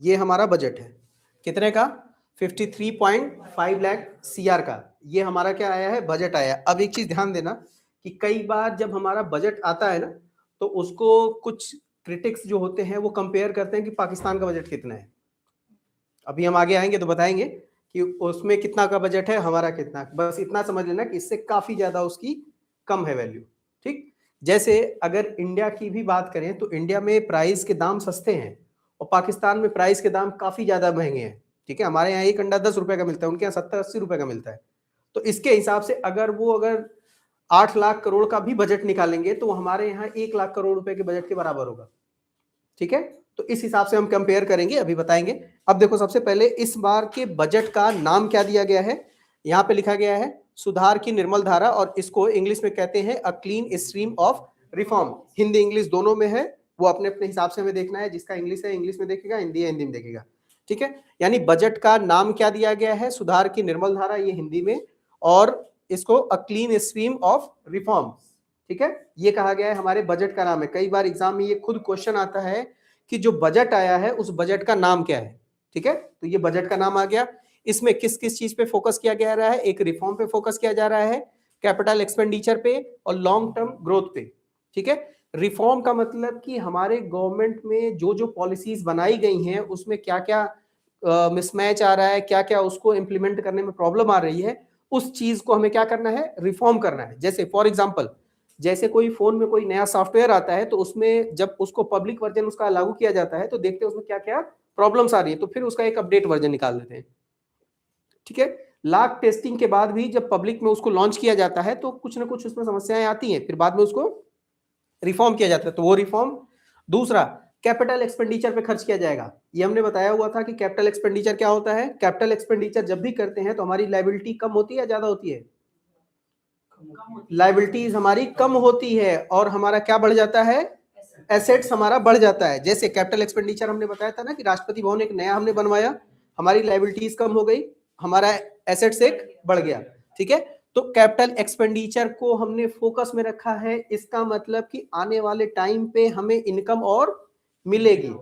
ये हमारा बजट है कितने का, 53.5 लाख सीआर का। ये हमारा क्या आया है, बजट आया। अब एक चीज ध्यान देना कि कई बार जब हमारा बजट आता है ना, तो उसको कुछ क्रिटिक्स जो होते हैं वो कंपेयर करते हैं कि पाकिस्तान का बजट कितना है। अभी हम आगे आएंगे तो बताएंगे कि उसमें कितना का बजट है, हमारा कितना। बस इतना समझ लेना कि इससे काफी ज्यादा उसकी कम है वैल्यू। ठीक, जैसे अगर इंडिया की भी बात करें तो इंडिया में प्राइस के दाम सस्ते हैं और पाकिस्तान में प्राइस के दाम काफी ज्यादा महंगे हैं। ठीक है, हमारे यहाँ एक अंडा 10 रुपए का मिलता है, उनके यहाँ 70-80 रुपए का मिलता है। तो इसके हिसाब से अगर वो 8 लाख करोड़ का भी बजट निकालेंगे तो हमारे यहाँ 1 लाख करोड़ रुपए के बजट के बराबर होगा। ठीक है, तो इस हिसाब से हम कंपेयर करेंगे, अभी बताएंगे। अब देखो, सबसे पहले इस बार के बजट का नाम क्या दिया गया है, यहाँ पे लिखा गया है सुधार की निर्मल धारा, और इसको इंग्लिश में कहते हैं a clean stream of reform. Hindi English दोनों में है, वो अपने अपने हिसाब से हमें देखना है। जिसका इंग्लिश है इंग्लिश में देखेगा, हिंदी है हिंदी में देखेगा। ठीक है, यानी बजट का नाम क्या दिया गया है, सुधार की निर्मल धारा, ये हिंदी में, और इसको a clean stream of reform. ठीक है, ये कहा गया है हमारे बजट का नाम है। कई बार एग्जाम में ये खुद क्वेश्चन आता है कि जो बजट आया है उस बजट का नाम क्या है। ठीक है, तो ये बजट का नाम आ गया। इसमें किस किस चीज पे फोकस किया जा रहा है, एक रिफॉर्म पे फोकस किया जा रहा है, कैपिटल एक्सपेंडिचर पे, और लॉन्ग टर्म ग्रोथ पे। ठीक है, रिफॉर्म का मतलब कि हमारे गवर्नमेंट में जो जो पॉलिसीज बनाई गई हैं उसमें क्या क्या मिसमैच आ रहा है, क्या क्या उसको इंप्लीमेंट करने में प्रॉब्लम आ रही है, उस चीज को हमें क्या करना है, रिफॉर्म करना है। जैसे फॉर एग्जाम्पल, जैसे कोई फोन में कोई नया सॉफ्टवेयर आता है तो उसमें जब उसको पब्लिक वर्जन उसका लागू किया जाता है तो देखते हैं उसमें क्या क्या प्रॉब्लम्स आ रही है, तो फिर उसका एक अपडेट वर्जन निकाल देते हैं। ठीक है, लाख टेस्टिंग के बाद भी जब पब्लिक में उसको लॉन्च किया जाता है तो कुछ ना कुछ उसमें समस्याएं आती हैं, फिर बाद में उसको रिफॉर्म किया जाता है, तो वो रिफॉर्म। दूसरा, कैपिटल एक्सपेंडिचर पे खर्च किया जाएगा। ये हमने बताया हुआ था कि कैपिटल एक्सपेंडिचर क्या होता है। कैपिटल एक्सपेंडिचर जब भी करते हैं तो हमारी लायबिलिटी कम होती है या ज्यादा होती है, लायबिलिटीज हमारी कम होती है और हमारा क्या बढ़ जाता है, एसेट्स हमारा बढ़ जाता है। जैसे कैपिटल एक्सपेंडिचर हमने बताया था ना कि राष्ट्रपति भवन एक नया हमने बनवाया, हमारी लायबिलिटीज कम हो गई, हमारा एसेट्स एक बढ़ गया। ठीक है, तो कैपिटल एक्सपेंडिचर को हमने फोकस में रखा है, इसका मतलब कि आने वाले टाइम पे हमें इनकम और मिलेगी।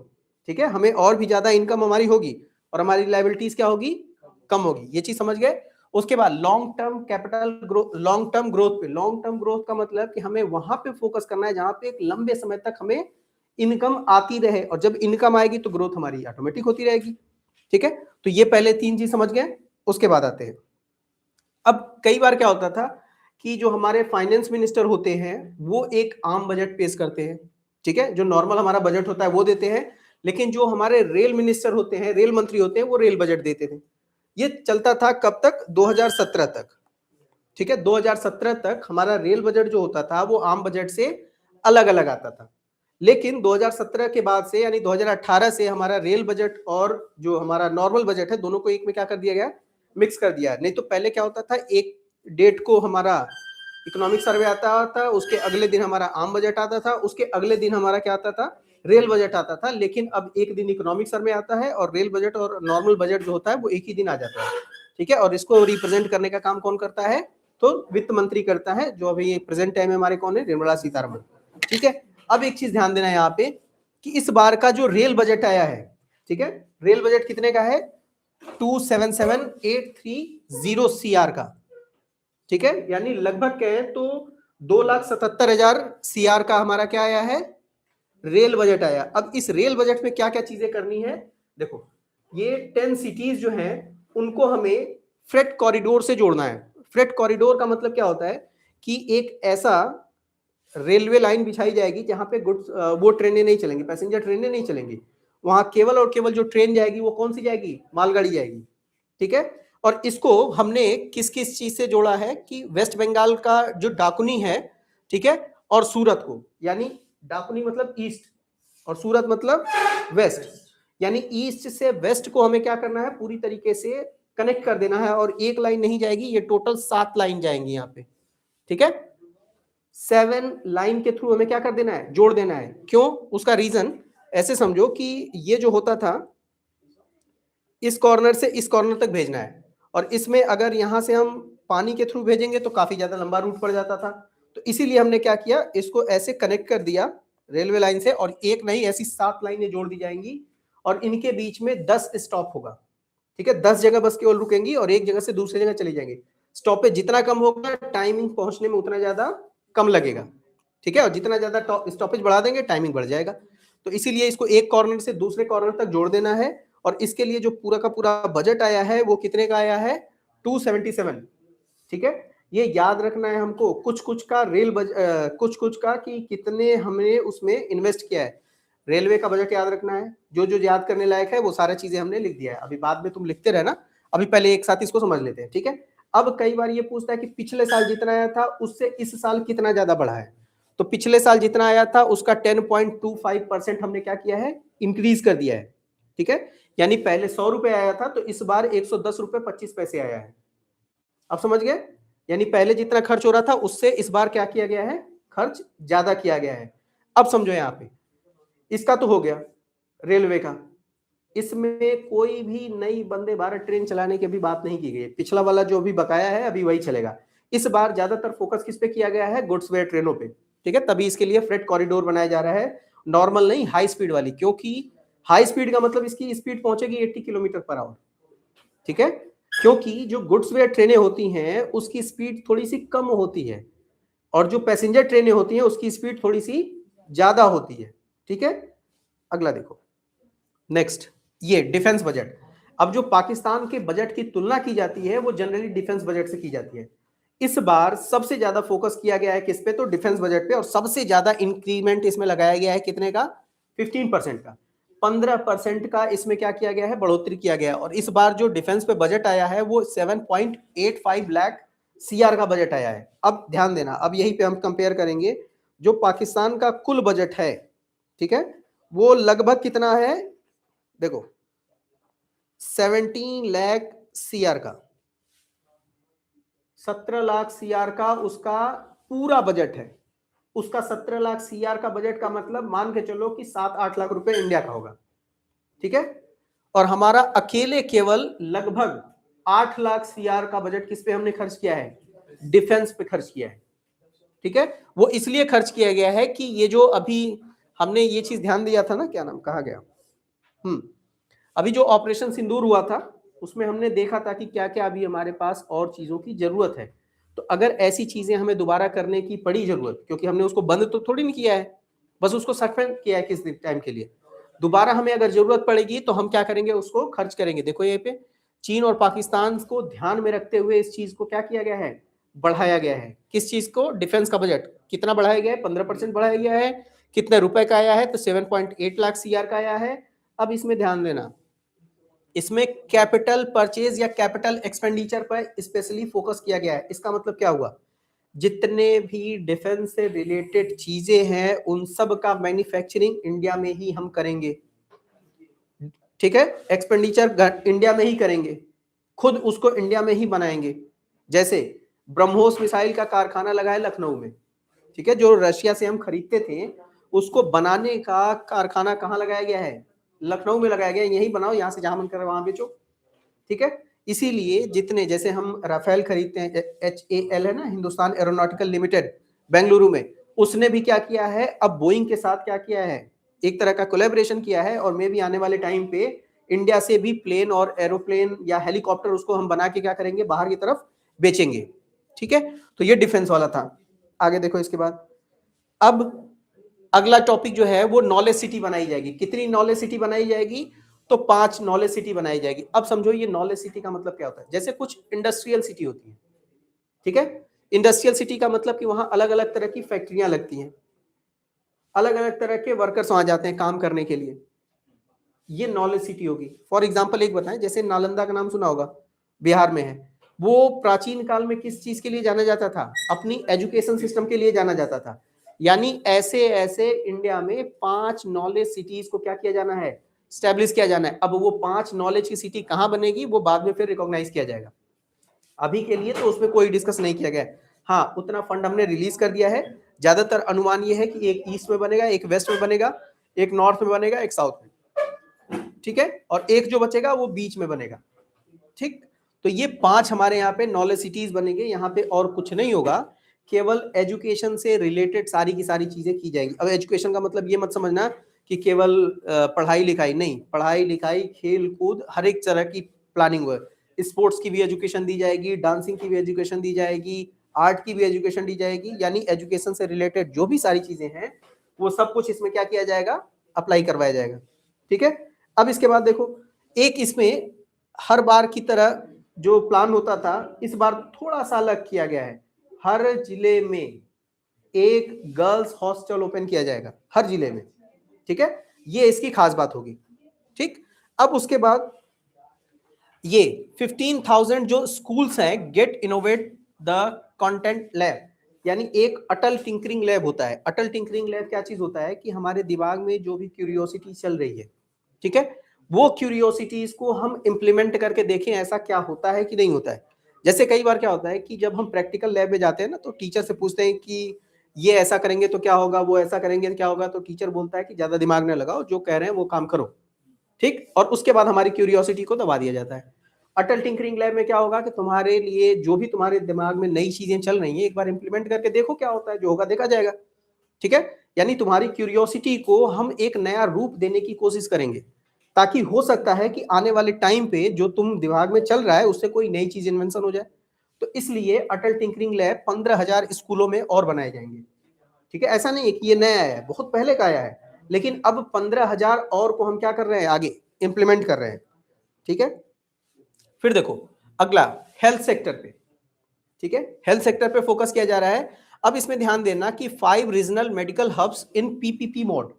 ठीक है, हमें और भी ज्यादा इनकम हमारी होगी और हमारी लायबिलिटीज क्या होगी, कम होगी। ये चीज समझ गए। उसके बाद long term capital growth, long term growth पे। लॉन्ग टर्म ग्रोथ का मतलब कि हमें वहां पे फोकस करना है जहां पे एक लंबे समय तक हमें इनकम आती रहे, और जब इनकम आएगी तो ग्रोथ हमारी ऑटोमेटिक होती रहेगी। ठीक है, तो ये पहले 3 चीज समझ गए। उसके बाद आते हैं, अब कई बार क्या होता था कि जो हमारे फाइनेंस मिनिस्टर होते हैं वो एक आम बजट पेश करते हैं। ठीक है, जो नॉर्मल हमारा बजट होता है वो देते हैं, लेकिन जो हमारे रेल मिनिस्टर होते हैं, रेल मंत्री होते हैं, वो रेल बजट देते थे। ये चलता था कब तक, 2017 तक। ठीक है, 2017 तक हमारा रेल बजट जो होता था वो आम बजट से अलग अलग आता था। लेकिन 2017 के बाद से यानी 2018 से हमारा रेल बजट और जो हमारा नॉर्मल बजट है दोनों को एक में क्या कर दिया गया, मिक्स कर दिया। नहीं तो पहले क्या होता था, एक डेट को हमारा इकोनॉमिक सर्वे आता था, उसके अगले दिन हमारा आम बजट आता था, उसके अगले दिन हमारा क्या आता था, रेल बजट आता था। लेकिन अब एक दिन इकोनॉमिक सर्वे आता है और रेल बजट और नॉर्मल बजट जो होता है वो एक ही दिन आ जाता है। ठीक है, और इसको रिप्रेजेंट करने का काम कौन करता है, तो वित्त मंत्री करता है, जो अभी प्रेजेंट टाइम में हमारे कौन है, निर्मला सीतारमण। ठीक है, अब एक चीज ध्यान देना यहाँ पे कि इस बार का जो रेल बजट आया है, ठीक है, रेल बजट कितने का है, 277,830 सीआर का। ठीक है, यानी लगभग कहें तो 2,77,000 सीआर का हमारा क्या आया है, रेल बजट आया। अब इस रेल बजट में क्या क्या चीजें करनी है, देखो ये 10 सिटीज जो हैं उनको हमें फ्रेट कॉरिडोर से जोड़ना है। फ्रेट कॉरिडोर का मतलब क्या होता है कि एक ऐसा रेलवे लाइन बिछाई जाएगी जहां पे गुड्स वो ट्रेनें नहीं चलेंगी, पैसेंजर ट्रेनें नहीं चलेंगी, वहां केवल और केवल जो ट्रेन जाएगी वो कौन सी जाएगी, मालगाड़ी जाएगी। ठीक है, और इसको हमने किस किस चीज से जोड़ा है कि वेस्ट बंगाल का जो डाकुनी है, ठीक है, और सूरत को, यानी डाकुनी मतलब ईस्ट और सूरत मतलब वेस्ट, यानी ईस्ट से वेस्ट को हमें क्या करना है, पूरी तरीके से कनेक्ट कर देना है। और एक लाइन नहीं जाएगी, ये टोटल 7 लाइन जाएंगी यहाँ पे। ठीक है, 7 लाइन के थ्रू हमें क्या कर देना है, जोड़ देना है। क्यों, उसका रीजन ऐसे समझो कि ये जो होता था इस कॉर्नर से इस कॉर्नर तक भेजना है, और इसमें अगर यहां से हम पानी के थ्रू भेजेंगे तो काफी ज्यादा लंबा रूट पड़ जाता था। तो इसीलिए हमने क्या किया, इसको ऐसे कनेक्ट कर दिया रेलवे लाइन से, और एक नहीं ऐसी 7 लाइनें जोड़ दी जाएंगी, और इनके बीच में 10 स्टॉप होगा, ठीक है, 10 जगह बस केवल रुकेंगी और एक जगह से दूसरी जगह चली जाएंगी। स्टॉपेज जितना कम होगा टाइमिंग पहुंचने में उतना ज्यादा कम लगेगा, ठीक है, और जितना ज्यादा स्टॉपेज बढ़ा देंगे टाइमिंग बढ़ जाएगा। तो इसीलिए इसको एक कॉर्नर से दूसरे कॉर्नर तक जोड़ देना है, और इसके लिए जो पूरा का पूरा बजट आया है वो कितने का आया है, 277, ठीक है। ये याद रखना है हमको, कुछ कुछ का कुछ कुछ का कि कितने हमने उसमें इन्वेस्ट किया है। रेलवे का बजट याद रखना है, जो जो याद करने लायक है वो सारा चीजें हमने लिख दिया है, अभी बाद में तुम लिखते रहना, अभी पहले एक साथ इसको समझ लेते हैं, ठीक है। अब कई बार ये पूछता है कि पिछले साल जितना आया था उससे इस साल कितना ज्यादा बढ़ा है, तो पिछले साल जितना आया था उसका 10.25% हमने क्या किया है, इंक्रीज कर दिया है, ठीक है। यानी पहले 100 रुपए आया था तो इस बार 110 रुपए 25 पैसे आया है। अब समझ गए, यानी पहले जितना खर्च हो रहा था उससे इस बार क्या किया गया है, खर्च ज्यादा किया गया है। अब समझो यहां पे, इसका तो हो गया रेलवे का, इसमें कोई भी नई वंदे भारत ट्रेन चलाने की भी बात नहीं की गई है, पिछला वाला जो भी बकाया है अभी वही चलेगा। इस बार ज्यादातर फोकस किस पे किया गया है, गुड्सवेयर ट्रेनों पे, ठीक है, तभी इसके लिए फ्रेट कॉरिडोर बनाया जा रहा है, नॉर्मल नहीं हाई स्पीड वाली, क्योंकि हाई स्पीड का मतलब इसकी स्पीड पहुंचेगी 80 किलोमीटर पर आवर, ठीक है, क्योंकि जो गुड्सवेयर ट्रेनें होती हैं उसकी स्पीड थोड़ी सी कम होती है, और जो पैसेंजर ट्रेनें होती हैं उसकी स्पीड थोड़ी सी ज्यादा होती है, ठीक है। अगला देखो, नेक्स्ट, ये डिफेंस बजट। अब जो पाकिस्तान के बजट की तुलना की जाती है वो जनरली डिफेंस बजट से की जाती है। इस बार सबसे ज्यादा फोकस किया गया है किस पे, तो डिफेंस बजट पे, और सबसे ज्यादा इंक्रीमेंट इसमें लगाया गया है कितने का, 15% का, 15% का इसमें क्या किया गया है, बढ़ोतरी किया गया है। और इस बार जो डिफेंस पे बजट आया है वो 7.85 लाख सीआर का बजट आया है। अब ध्यान देना, अब यहीं पे हम कंपेयर करेंगे, जो पाकिस्तान का कुल बजट है, ठीक है, वो लगभग कितना है, देखो 17 लाख सीआर का, 17 लाख सीआर का उसका पूरा बजट है। उसका 17 लाख सीआर का बजट का मतलब मान के चलो कि 7-8 लाख रुपए इंडिया का होगा, ठीक है। और हमारा अकेले केवल लगभग 8 लाख सीआर का बजट किस पे हमने खर्च किया है, डिफेंस पे खर्च किया है, ठीक है। वो इसलिए खर्च किया गया है कि ये जो अभी हमने ये चीज ध्यान दिया था ना, क्या नाम कहा गया, अभी जो ऑपरेशन सिंदूर हुआ था उसमें हमने देखा था कि क्या क्या अभी हमारे पास और चीजों की जरूरत है। तो अगर ऐसी चीजें हमें दोबारा करने की पड़ी जरूरत, क्योंकि हमने उसको बंद तो थोड़ी नहीं किया है, बस उसको सस्पेंड किया है किस टाइम के लिए, दोबारा हमें अगर जरूरत पड़ेगी तो हम क्या करेंगे, उसको खर्च करेंगे। देखो ये पे चीन और पाकिस्तान को ध्यान में रखते हुए इस चीज को क्या किया गया है, बढ़ाया गया है। किस चीज को, डिफेंस का बजट कितना बढ़ाया गया है, 15% बढ़ाया गया है। कितने रुपए का आया है, तो 7.8 लाख सीआर का आया है। अब इसमें ध्यान देना, इसमें कैपिटल परचेज या कैपिटल एक्सपेंडिचर पर स्पेशली फोकस किया गया है। इसका मतलब क्या हुआ, जितने भी डिफेंस से रिलेटेड चीजें हैं उन सब का मैन्युफैक्चरिंग इंडिया में ही हम करेंगे, ठीक है। एक्सपेंडिचर इंडिया में ही करेंगे, खुद उसको इंडिया में ही बनाएंगे। जैसे ब्रह्मोस मिसाइल का कारखाना लगा है लखनऊ में, ठीक है, जो रशिया से हम खरीदते थे उसको बनाने का कारखाना कहाँ लगाया गया है, लखनऊ में लगाया गया। यही बनाओ, यहाँ से जहां मन करे वहां बेचो, ठीक है। इसीलिए जितने, जैसे हम राफेल खरीदते हैं, HAL है ना, हिंदुस्तान एरोनॉटिकल लिमिटेड बेंगलुरु में, उसने भी क्या किया है, अब बोइंग के साथ क्या किया है, एक तरह का कोलैबोरेशन किया है। और मे भी आने वाले टाइम पे इंडिया से भी प्लेन और एरोप्लेन या हेलीकॉप्टर उसको हम बना के क्या करेंगे, बाहर की तरफ बेचेंगे, ठीक है। तो ये डिफेंस वाला था। आगे देखो इसके बाद, अब अगला टॉपिक जो है वो नॉलेज सिटी बनाई जाएगी। कितनी नॉलेज सिटी बनाई जाएगी, तो 5 नॉलेज सिटी बनाई जाएगी। अब समझो ये नॉलेज सिटी का मतलब क्या होता है, जैसे कुछ इंडस्ट्रियल सिटी होती है, ठीक है। इंडस्ट्रियल सिटी का मतलब कि वहां अलग अलग तरह की फैक्ट्रियां लगती हैं, अलग अलग तरह के वर्कर्स वहां जाते हैं काम करने के लिए, ये नॉलेज सिटी होगी। फॉर एग्जाम्पल एक बताएं, जैसे नालंदा का नाम सुना होगा, बिहार में है। वो प्राचीन काल में किस चीज के लिए जाना जाता था, अपनी एजुकेशन सिस्टम के लिए जाना जाता था। यानी ऐसे ऐसे इंडिया में 5 नॉलेज सिटीज को क्या किया जाना है, स्टैब्लिश किया जाना है। अब वो 5 नॉलेज की सिटी कहां बनेगी वो बाद में फिर रिकॉग्नाइज किया जाएगा, अभी के लिए तो उसमें कोई डिस्कस नहीं किया गया। हाँ, उतना फंड हमने रिलीज कर दिया है। ज्यादातर अनुमान ये है कि एक ईस्ट में बनेगा, एक वेस्ट में बनेगा, एक नॉर्थ में बनेगा, एक साउथ में, ठीक है, और एक जो बचेगा वो बीच में बनेगा, ठीक। तो ये 5 हमारे यहाँ पे नॉलेज सिटीज बनेंगे। यहाँ पे और कुछ नहीं होगा, केवल एजुकेशन से रिलेटेड सारी की सारी चीजें की जाएंगी। अब एजुकेशन का मतलब ये मत समझना कि केवल पढ़ाई लिखाई नहीं, पढ़ाई लिखाई खेल कूद हर एक तरह की प्लानिंग हो, स्पोर्ट्स की भी एजुकेशन दी जाएगी, डांसिंग की भी एजुकेशन दी जाएगी, आर्ट की भी एजुकेशन दी जाएगी, यानी एजुकेशन से रिलेटेड जो भी सारी चीजें हैं वो सब कुछ इसमें क्या किया जाएगा, अप्लाई करवाया जाएगा। ठीक है, अब इसके बाद देखो, एक इसमें हर बार की तरह जो प्लान होता था इस बार थोड़ा सा अलग किया गया है। हर जिले में एक गर्ल्स हॉस्टल ओपन किया जाएगा, हर जिले में। ठीक है, ये इसकी खास बात होगी। ठीक, अब उसके बाद ये 15,000 जो स्कूल्स हैं get innovate the content lab, यानी एक अटल टिंकरिंग लैब होता है। अटल टिंकरिंग लैब क्या चीज होता है कि हमारे दिमाग में जो भी क्यूरियोसिटी चल रही है, ठीक है, वो क्यूरियोसिटीज को हम इंप्लीमेंट करके देखें ऐसा क्या होता है कि नहीं होता है। जैसे कई बार क्या होता है कि जब हम प्रैक्टिकल लैब में जाते हैं ना तो टीचर से पूछते हैं कि ये ऐसा करेंगे तो क्या होगा, वो ऐसा करेंगे तो क्या होगा, तो टीचर बोलता है कि ज्यादा दिमाग न लगाओ, जो कह रहे हैं वो काम करो। ठीक, और उसके बाद हमारी क्यूरियोसिटी को दबा दिया जाता है। अटल टिंकरिंग लैब में क्या होगा कि तुम्हारे लिए जो भी तुम्हारे दिमाग में नई चीजें चल रही हैं एक बार इंप्लीमेंट करके देखो क्या होता है, जो होगा देखा जाएगा। ठीक है, यानी तुम्हारी क्यूरियोसिटी को हम एक नया रूप देने की कोशिश करेंगे, ताकि हो सकता है कि आने वाले टाइम पे जो तुम दिमाग में चल रहा है उससे कोई नई चीज इन्वेंशन हो जाए। तो इसलिए अटल टिंकरिंग लैब 15,000 स्कूलों में और बनाए जाएंगे। ठीक है, ऐसा नहीं है कि ये नया आया है, बहुत पहले का आया है, लेकिन अब 15,000 और को हम क्या कर रहे हैं, आगे इंप्लीमेंट कर रहे हैं। ठीक है, फिर देखो अगला हेल्थ सेक्टर पे। ठीक है, हेल्थ सेक्टर पे फोकस किया जा रहा है। अब इसमें ध्यान देना कि 5 रीजनल मेडिकल हब्स इन पीपीपी मोड।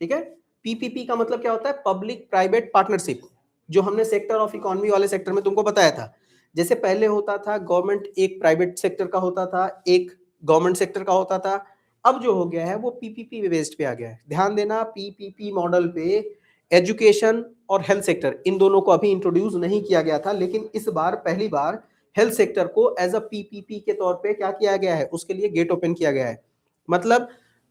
ठीक है, पीपीपी का मतलब क्या होता है, पब्लिक प्राइवेट पार्टनरशिप, जो हमने सेक्टर ऑफ इकोनॉमी वाले सेक्टर में तुमको बताया था। जैसे पहले होता था गवर्नमेंट एक प्राइवेट सेक्टर का होता था, एक गवर्नमेंट सेक्टर का होता था, अब जो हो गया है वो पीपीपी बेस्ड पे आ गया है। ध्यान देना, पीपीपी मॉडल पे एजुकेशन और हेल्थ सेक्टर इन दोनों को अभी इंट्रोड्यूस नहीं किया गया था, लेकिन इस बार पहली बार हेल्थ सेक्टर को एज अ पीपीपी के तौर पे क्या किया गया है, उसके लिए गेट ओपन किया गया है। मतलब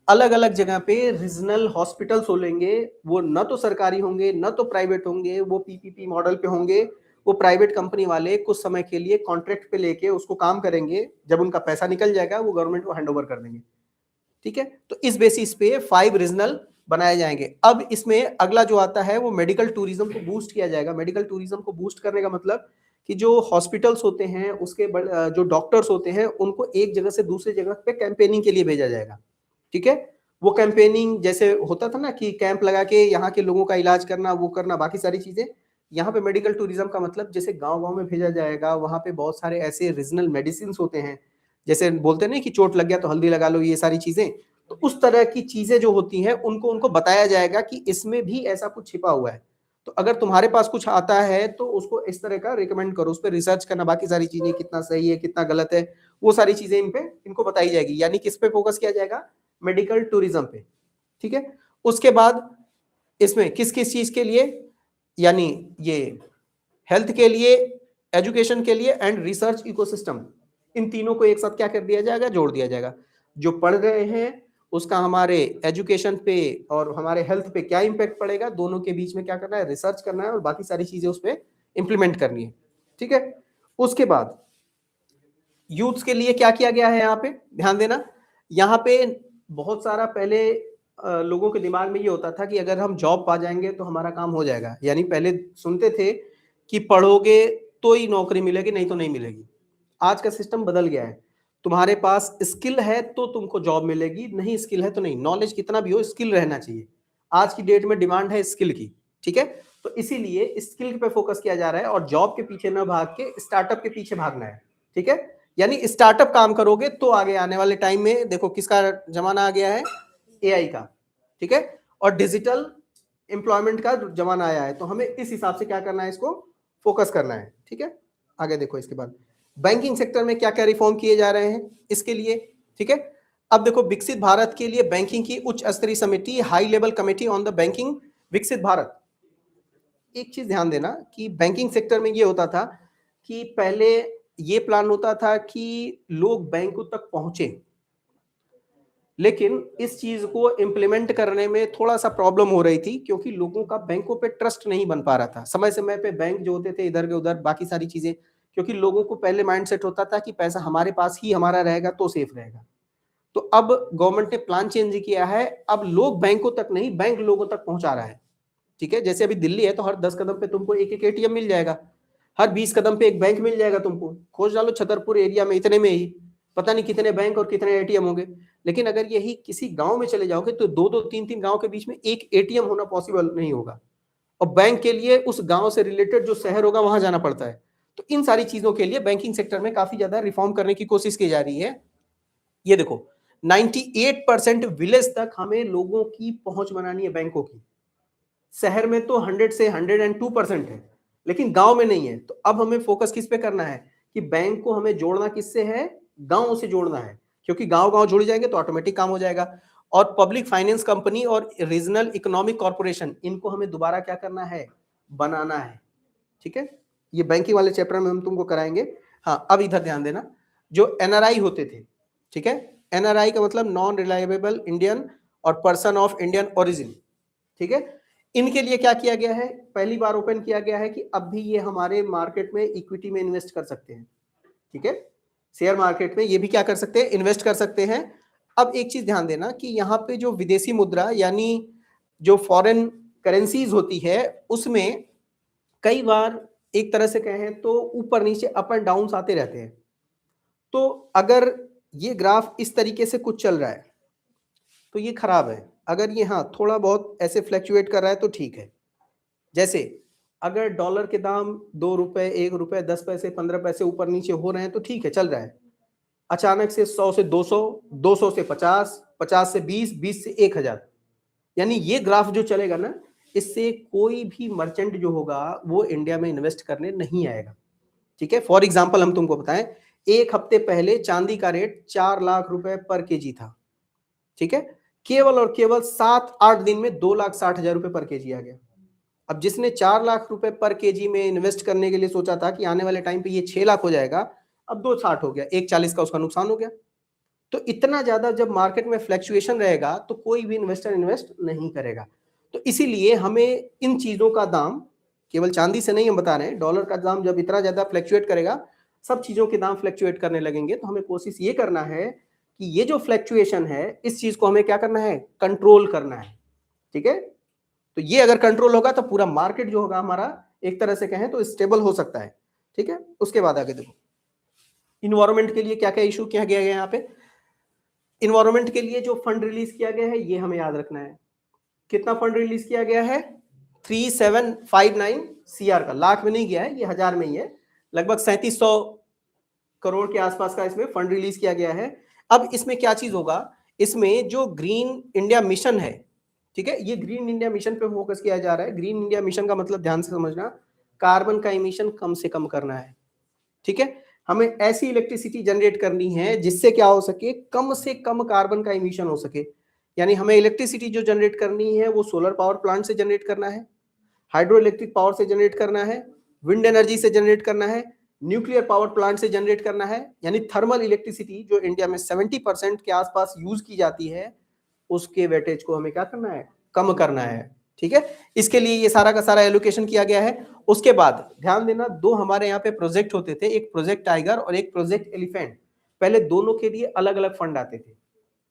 अलग अलग जगह पे रीजनल हॉस्पिटल्स होंगे, वो न तो सरकारी होंगे न तो प्राइवेट होंगे, वो पीपीपी मॉडल पे होंगे। वो प्राइवेट कंपनी वाले कुछ समय के लिए कॉन्ट्रैक्ट पे लेके उसको काम करेंगे, जब उनका पैसा निकल जाएगा वो गवर्नमेंट को हैंडओवर कर देंगे। ठीक है, तो इस बेसिस पे 5 रीजनल बनाए जाएंगे। अब इसमें अगला जो आता है वो मेडिकल टूरिज्म को बूस्ट किया जाएगा। मेडिकल टूरिज्म को बूस्ट करने का मतलब कि जो हॉस्पिटल्स होते हैं उसके जो डॉक्टर्स होते हैं उनको एक जगह से दूसरी जगह पे कैंपेनिंग के लिए भेजा जाएगा। ठीक है, वो कैंपेनिंग जैसे होता था ना कि कैंप लगा के यहाँ के लोगों का इलाज करना, वो करना, बाकी सारी चीजें, यहाँ पे मेडिकल टूरिज्म का मतलब जैसे गांव गांव में भेजा जाएगा। वहां पे बहुत सारे ऐसे रीजनल मेडिसिन होते हैं, जैसे बोलते नहीं कि चोट लग गया तो हल्दी लगा लो, ये सारी चीजें, तो उस तरह की चीजें जो होती हैं उनको उनको बताया जाएगा कि इसमें भी ऐसा कुछ छिपा हुआ है। तो अगर तुम्हारे पास कुछ आता है तो उसको इस तरह का रिकमेंड करो, उस पर रिसर्च करना, बाकी सारी चीजें कितना सही है कितना गलत है वो सारी चीजें इनको बताई जाएगी। यानी किस पे फोकस किया जाएगा, मेडिकल टूरिज्म पे। ठीक है, उसके बाद इसमें किस किस चीज के लिए, यानी ये हेल्थ के लिए, एजुकेशन के लिए एंड रिसर्च इकोसिस्टम, इन तीनों को एक साथ क्या कर दिया जाएगा, जोड़ दिया जाएगा। जो पढ़ रहे हैं उसका हमारे एजुकेशन पे और हमारे हेल्थ पे क्या इंपैक्ट पड़ेगा, दोनों के बीच में क्या करना है, रिसर्च करना है और बाकी सारी चीजें उस पर इंप्लीमेंट करनी है। ठीक है, उसके बाद यूथ्स के लिए क्या किया गया है, यहाँ पे ध्यान देना। यहाँ पे बहुत सारा पहले लोगों के दिमाग में ये होता था कि अगर हम जॉब पा जाएंगे तो हमारा काम हो जाएगा। यानी पहले सुनते थे कि पढ़ोगे तो ही नौकरी मिलेगी, नहीं तो नहीं मिलेगी। आज का सिस्टम बदल गया है, तुम्हारे पास स्किल है तो तुमको जॉब मिलेगी, नहीं स्किल है तो नहीं। नॉलेज कितना भी हो, स्किल रहना चाहिए। आज की डेट में डिमांड है स्किल की। ठीक है, तो इसीलिए स्किल पे फोकस किया जा रहा है और जॉब के पीछे न भाग के स्टार्टअप के पीछे भागना है। ठीक है, यानी स्टार्टअप काम करोगे तो आगे आने वाले टाइम में देखो किसका जमाना आ गया है, एआई का। ठीक है, और डिजिटल एम्प्लॉयमेंट का जमाना आया है, तो हमें इस हिसाब से क्या करना है, इसको फोकस करना है। ठीक है, आगे देखो इसके बाद बैंकिंग सेक्टर में क्या क्या रिफॉर्म किए जा रहे हैं इसके लिए। ठीक है, अब देखो विकसित भारत के लिए बैंकिंग की उच्च स्तरीय समिति, high level committee on the banking विकसित भारत। एक चीज ध्यान देना कि बैंकिंग सेक्टर में ये होता था कि पहले ये प्लान होता था कि लोग बैंकों तक पहुंचे, लेकिन इस चीज को इंप्लीमेंट करने में थोड़ा सा प्रॉब्लम हो रही थी, क्योंकि लोगों का बैंकों पे ट्रस्ट नहीं बन पा रहा था। समय समय पे बैंक जो होते थे इधर के उधर, बाकी सारी चीजें, क्योंकि लोगों को पहले माइंडसेट होता था कि पैसा हमारे पास ही हमारा रहेगा तो सेफ रहेगा। तो अब गवर्नमेंट ने प्लान चेंज किया है, अब लोग बैंकों तक नहीं, बैंक लोगों तक पहुंचा रहा है। ठीक है, जैसे अभी दिल्ली है तो हर 10 कदम पे तुमको एक एक एटीएम मिल जाएगा, हर 20 कदम पे एक बैंक मिल जाएगा तुमको। खोज डालो छतरपुर एरिया में इतने में ही पता नहीं कितने बैंक और कितने एटीएम होंगे। लेकिन अगर यही किसी गांव में चले जाओगे तो दो दो तीन तीन गांव के बीच में एक एटीएम होना पॉसिबल नहीं होगा, और बैंक के लिए उस गांव से रिलेटेड जो शहर होगा वहां जाना पड़ता है। तो इन सारी चीजों के लिए बैंकिंग सेक्टर में काफी ज्यादा रिफॉर्म करने की कोशिश की जा रही है। ये देखो 98% विलेज तक हमें लोगों की पहुंच बनानी है बैंकों की। शहर में तो 100 से 102% है, लेकिन गांव में नहीं है। तो अब हमें फोकस किस पे करना है कि बैंक को हमें जोड़ना किससे है, गांव से जोड़ना है, क्योंकि गांव गांव जुड़ जाएंगे तो ऑटोमेटिक काम हो जाएगा। और पब्लिक फाइनेंस कंपनी और रीजनल इकोनॉमिक कॉर्पोरेशन, इनको हमें दोबारा क्या करना है, बनाना है। ठीक है, ये बैंकिंग वाले चैप्टर में हम तुमको कराएंगे। हाँ, अब इधर ध्यान देना, जो एनआरआई होते थे, ठीक है, एनआरआई का मतलब नॉन रिलायबल इंडियन और पर्सन ऑफ इंडियन ओरिजिन, ठीक है, इनके लिए क्या किया गया है, पहली बार ओपन किया गया है कि अब भी ये हमारे मार्केट में इक्विटी में इन्वेस्ट कर सकते हैं। ठीक है, शेयर मार्केट में ये भी क्या कर सकते हैं, इन्वेस्ट कर सकते हैं। अब एक चीज ध्यान देना कि यहाँ पे जो विदेशी मुद्रा यानी जो फॉरेन करेंसीज होती है, उसमें कई बार एक तरह से कहें तो ऊपर नीचे अप एंड डाउन आते रहते हैं। तो अगर ये ग्राफ इस तरीके से कुछ चल रहा है तो ये खराब है। अगर ये हाँ थोड़ा बहुत ऐसे फ्लैक्चुएट कर रहा है तो ठीक है। जैसे अगर डॉलर के दाम 2 रुपए, 1 रुपए, 10 पैसे, 15 पैसे ऊपर नीचे हो रहे हैं तो ठीक है, चल रहा है। अचानक से 100 से 200, 200 से 50, 50 से 20, 20 से 1000, यानी ये ग्राफ जो चलेगा ना, इससे कोई भी मर्चेंट जो होगा वो इंडिया में इन्वेस्ट करने नहीं आएगा। ठीक है, फॉर एग्जाम्पल हम तुमको बताएं, एक हफ्ते पहले चांदी का रेट 4 लाख रुपए पर केजी था। ठीक है, केवल और केवल 7-8 दिन में 2,60,000 रुपए पर केजी आ गया। अब जिसने 4 लाख रुपए पर केजी में इन्वेस्ट करने के लिए सोचा था कि आने वाले टाइम पे ये 6 लाख हो जाएगा, अब 2,60 हो गया, 1,40 का उसका नुकसान हो गया। तो इतना ज्यादा जब मार्केट में फ्लैक्चुएशन रहेगा तो कोई भी इन्वेस्टर इन्वेस्ट नहीं करेगा। तो इसीलिए हमें इन चीजों का दाम, केवल चांदी से नहीं हम बता रहे हैं, डॉलर का दाम जब इतना ज्यादा फ्लैक्चुएट करेगा, सब चीजों के दाम फ्लैक्चुएट करने लगेंगे। तो हमें कोशिश ये करना है कि ये जो फ्लैक्चुएशन है, इस चीज को हमें क्या करना है, कंट्रोल करना है। ठीक है, तो ये अगर कंट्रोल होगा तो पूरा मार्केट जो होगा हमारा एक तरह से कहें तो स्टेबल हो सकता है। ठीक है, उसके बाद आगे देखो, इन्वायरमेंट के लिए क्या क्या इशू किया गया है। यहाँ पे इन्वायरमेंट के लिए जो फंड रिलीज किया गया है, ये हमें याद रखना है। कितना फंड रिलीज किया गया है, 3759 CR का, लाख में नहीं गया है, ये हजार में ही है, लगभग 3700 करोड़ के आसपास का इसमें फंड रिलीज किया गया है। अब इसमें क्या चीज होगा, इसमें जो ग्रीन इंडिया मिशन है, ठीक है, ये ग्रीन इंडिया मिशन पे फोकस किया जा रहा है। ग्रीन इंडिया मिशन का मतलब ध्यान से समझना, कार्बन का इमिशन कम से कम करना है। ठीक है, हमें ऐसी इलेक्ट्रिसिटी जनरेट करनी है जिससे क्या हो सके, कम से कम कार्बन का इमिशन हो सके। यानी हमें इलेक्ट्रिसिटी जो जनरेट करनी है वो सोलर पावर प्लांट से जनरेट करना है, हाइड्रो इलेक्ट्रिक पावर से जनरेट करना है, विंड एनर्जी से जनरेट करना है, न्यूक्लियर पावर प्लांट से जनरेट करना है। यानी थर्मल इलेक्ट्रिसिटी जो इंडिया में 70% के आसपास यूज की जाती है, उसके वेटेज को हमें क्या करना है, कम करना है। ठीक है, इसके लिए ये सारा का सारा एलोकेशन किया गया है। उसके बाद ध्यान देना, दो हमारे यहाँ पे प्रोजेक्ट होते थे, एक प्रोजेक्ट टाइगर और एक प्रोजेक्ट एलिफेंट। पहले दोनों के लिए अलग अलग फंड आते थे,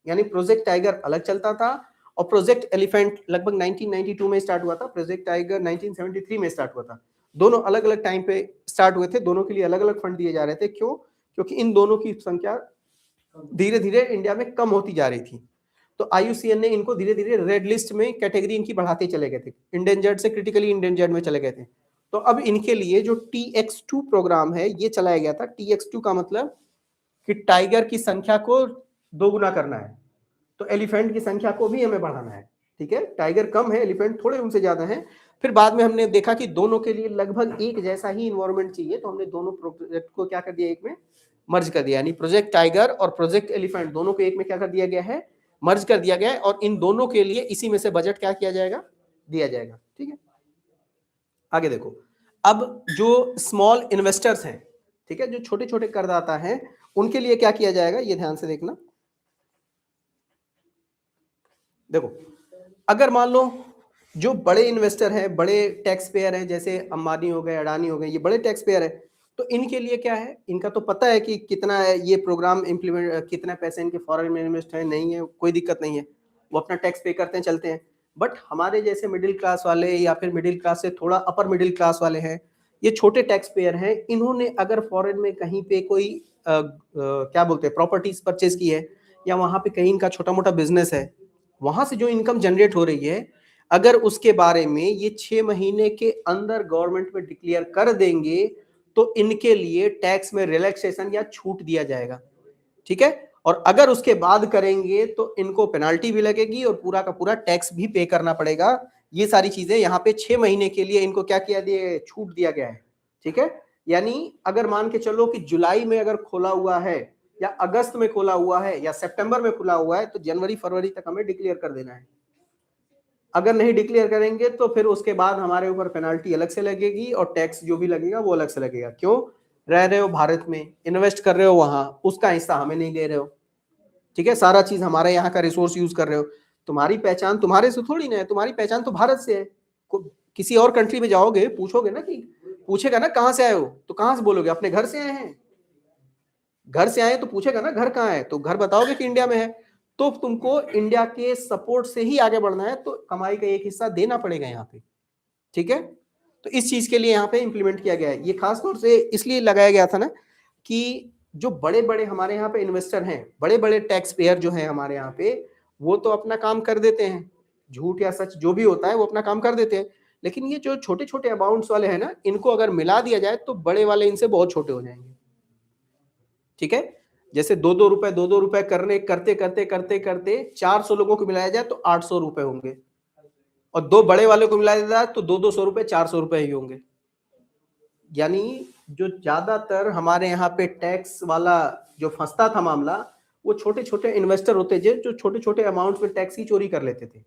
यानी प्रोजेक्ट टाइगर अलग चलता था और प्रोजेक्ट एलिफेंट लगभग 1992 में स्टार्ट हुआ था, प्रोजेक्ट टाइगर 1973 में स्टार्ट हुआ था। दोनों अलग अलग टाइम पे स्टार्ट हुए थे, दोनों के लिए अलग अलग फंड दिए जा रहे थे। क्यों? क्योंकि इन दोनों की संख्या धीरे धीरे इंडिया में कम होती जा रही थी। तो IUCN ने इनको धीरे धीरे रेड लिस्ट में कैटेगरी इनकी बढ़ाते चले गए थे, इंडेंजर्ड से क्रिटिकली इंडेंजर्ड में चले गए थे। तो अब इनके लिए जो TX2 प्रोग्राम है ये चलाया गया था। TX2 का मतलब कि टाइगर की संख्या को दोगुना करना है, तो एलिफेंट की संख्या को भी हमें बढ़ाना है। ठीक है, टाइगर कम है, एलिफेंट थोड़े उनसे ज्यादा हैं। फिर बाद में हमने देखा कि दोनों के लिए लगभग एक जैसा ही इन्वायरमेंट चाहिए, तो हमने दोनों प्रोजेक्ट को क्या कर दिया, एक में मर्ज कर दिया। यानी प्रोजेक्ट टाइगर और प्रोजेक्ट एलिफेंट दोनों को एक में क्या कर दिया गया है, मर्ज कर दिया गया है। और इन दोनों के लिए इसी में से बजट क्या किया जाएगा, दिया जाएगा। ठीक है, आगे देखो, अब जो स्मॉल इन्वेस्टर्स हैं, ठीक है, जो छोटे छोटे करदाता हैं, उनके लिए क्या किया जाएगा, ये ध्यान से देखना। देखो, अगर मान लो जो बड़े इन्वेस्टर हैं, बड़े टैक्स पेयर हैं, जैसे अंबानी हो गए, अडानी हो गए, ये बड़े टैक्स पेयर है, तो इनके लिए क्या है, इनका तो पता है कि कितना है ये प्रोग्राम इम्प्लीमेंट, कितना पैसे इनके फॉरेन में इन्वेस्ट है, नहीं है, कोई दिक्कत नहीं है, वो अपना टैक्स पे करते हैं, चलते हैं। बट हमारे जैसे मिडिल क्लास वाले या फिर मिडिल क्लास से थोड़ा अपर मिडिल क्लास वाले हैं, ये छोटे टैक्स पेयर हैं, इन्होंने अगर फॉरेन में कहीं पे कोई क्या बोलते हैं प्रॉपर्टीज परचेज की है, या वहां पे कहीं इनका छोटा मोटा बिजनेस है, वहां से जो इनकम जनरेट हो रही है, अगर उसके बारे में ये 6 महीने के अंदर गवर्नमेंट में डिक्लेयर कर देंगे तो इनके लिए टैक्स में रिलैक्सेशन या छूट दिया जाएगा, ठीक है। और अगर उसके बाद करेंगे तो इनको पेनाल्टी भी लगेगी और पूरा का पूरा टैक्स भी पे करना पड़ेगा। ये सारी चीजें यहाँ पे 6 महीने के लिए इनको क्या किया दिए, छूट दिया गया है, ठीक है। यानी अगर मान के चलो कि जुलाई में अगर खोला हुआ है या अगस्त में खोला हुआ है या सितंबर में खुला हुआ है, तो जनवरी फरवरी तक हमें डिक्लेयर कर देना है। अगर नहीं डिक्लेयर करेंगे तो फिर उसके बाद हमारे ऊपर पेनाल्टी अलग से लगेगी और टैक्स जो भी लगेगा वो अलग से लगेगा। क्यों? रह रहे हो भारत में, इन्वेस्ट कर रहे हो वहां, उसका हिस्सा हमें नहीं दे रहे हो, ठीक है। सारा चीज हमारे यहाँ का रिसोर्स यूज कर रहे हो, तुम्हारी पहचान तुम्हारे से थोड़ी ना है, तुम्हारी पहचान तो भारत से है। किसी और कंट्री में जाओगे, पूछोगे ना, कि पूछेगा ना कहाँ से आए हो, तो कहाँ से बोलोगे अपने घर से आए हैं। घर से आए तो पूछेगा ना घर कहाँ है, तो घर बताओगे कि इंडिया में है। तो तुमको इंडिया के सपोर्ट से ही आगे बढ़ना है, तो कमाई का एक हिस्सा देना पड़ेगा यहाँ पे, ठीक है। तो इस चीज के लिए यहाँ पे इंप्लीमेंट किया गया है। ये खास तौर से इसलिए लगाया गया था ना कि जो बड़े बड़े हमारे यहाँ पे इन्वेस्टर हैं, बड़े बड़े टैक्स पेयर जो हैं हमारे यहाँ पे, वो तो अपना काम कर देते हैं, झूठ या सच जो भी होता है वो अपना काम कर देते हैं। लेकिन ये जो छोटे छोटे अमाउंट्स वाले हैं ना, इनको अगर मिला दिया जाए तो बड़े वाले इनसे बहुत छोटे हो जाएंगे, ठीक है। जैसे 2-2 रुपए करने करते करते करते करते 400 लोगों को मिलाया जाए तो 800 रुपए होंगे, और 2 बड़े वाले को मिलाया जाए तो 200 रुपए 400 रुपए ही होंगे। यानी जो ज्यादातर हमारे यहाँ पे टैक्स वाला जो फंसता था मामला, वो छोटे छोटे इन्वेस्टर होते थे जो छोटे छोटे अमाउंट में टैक्स की चोरी कर लेते थे।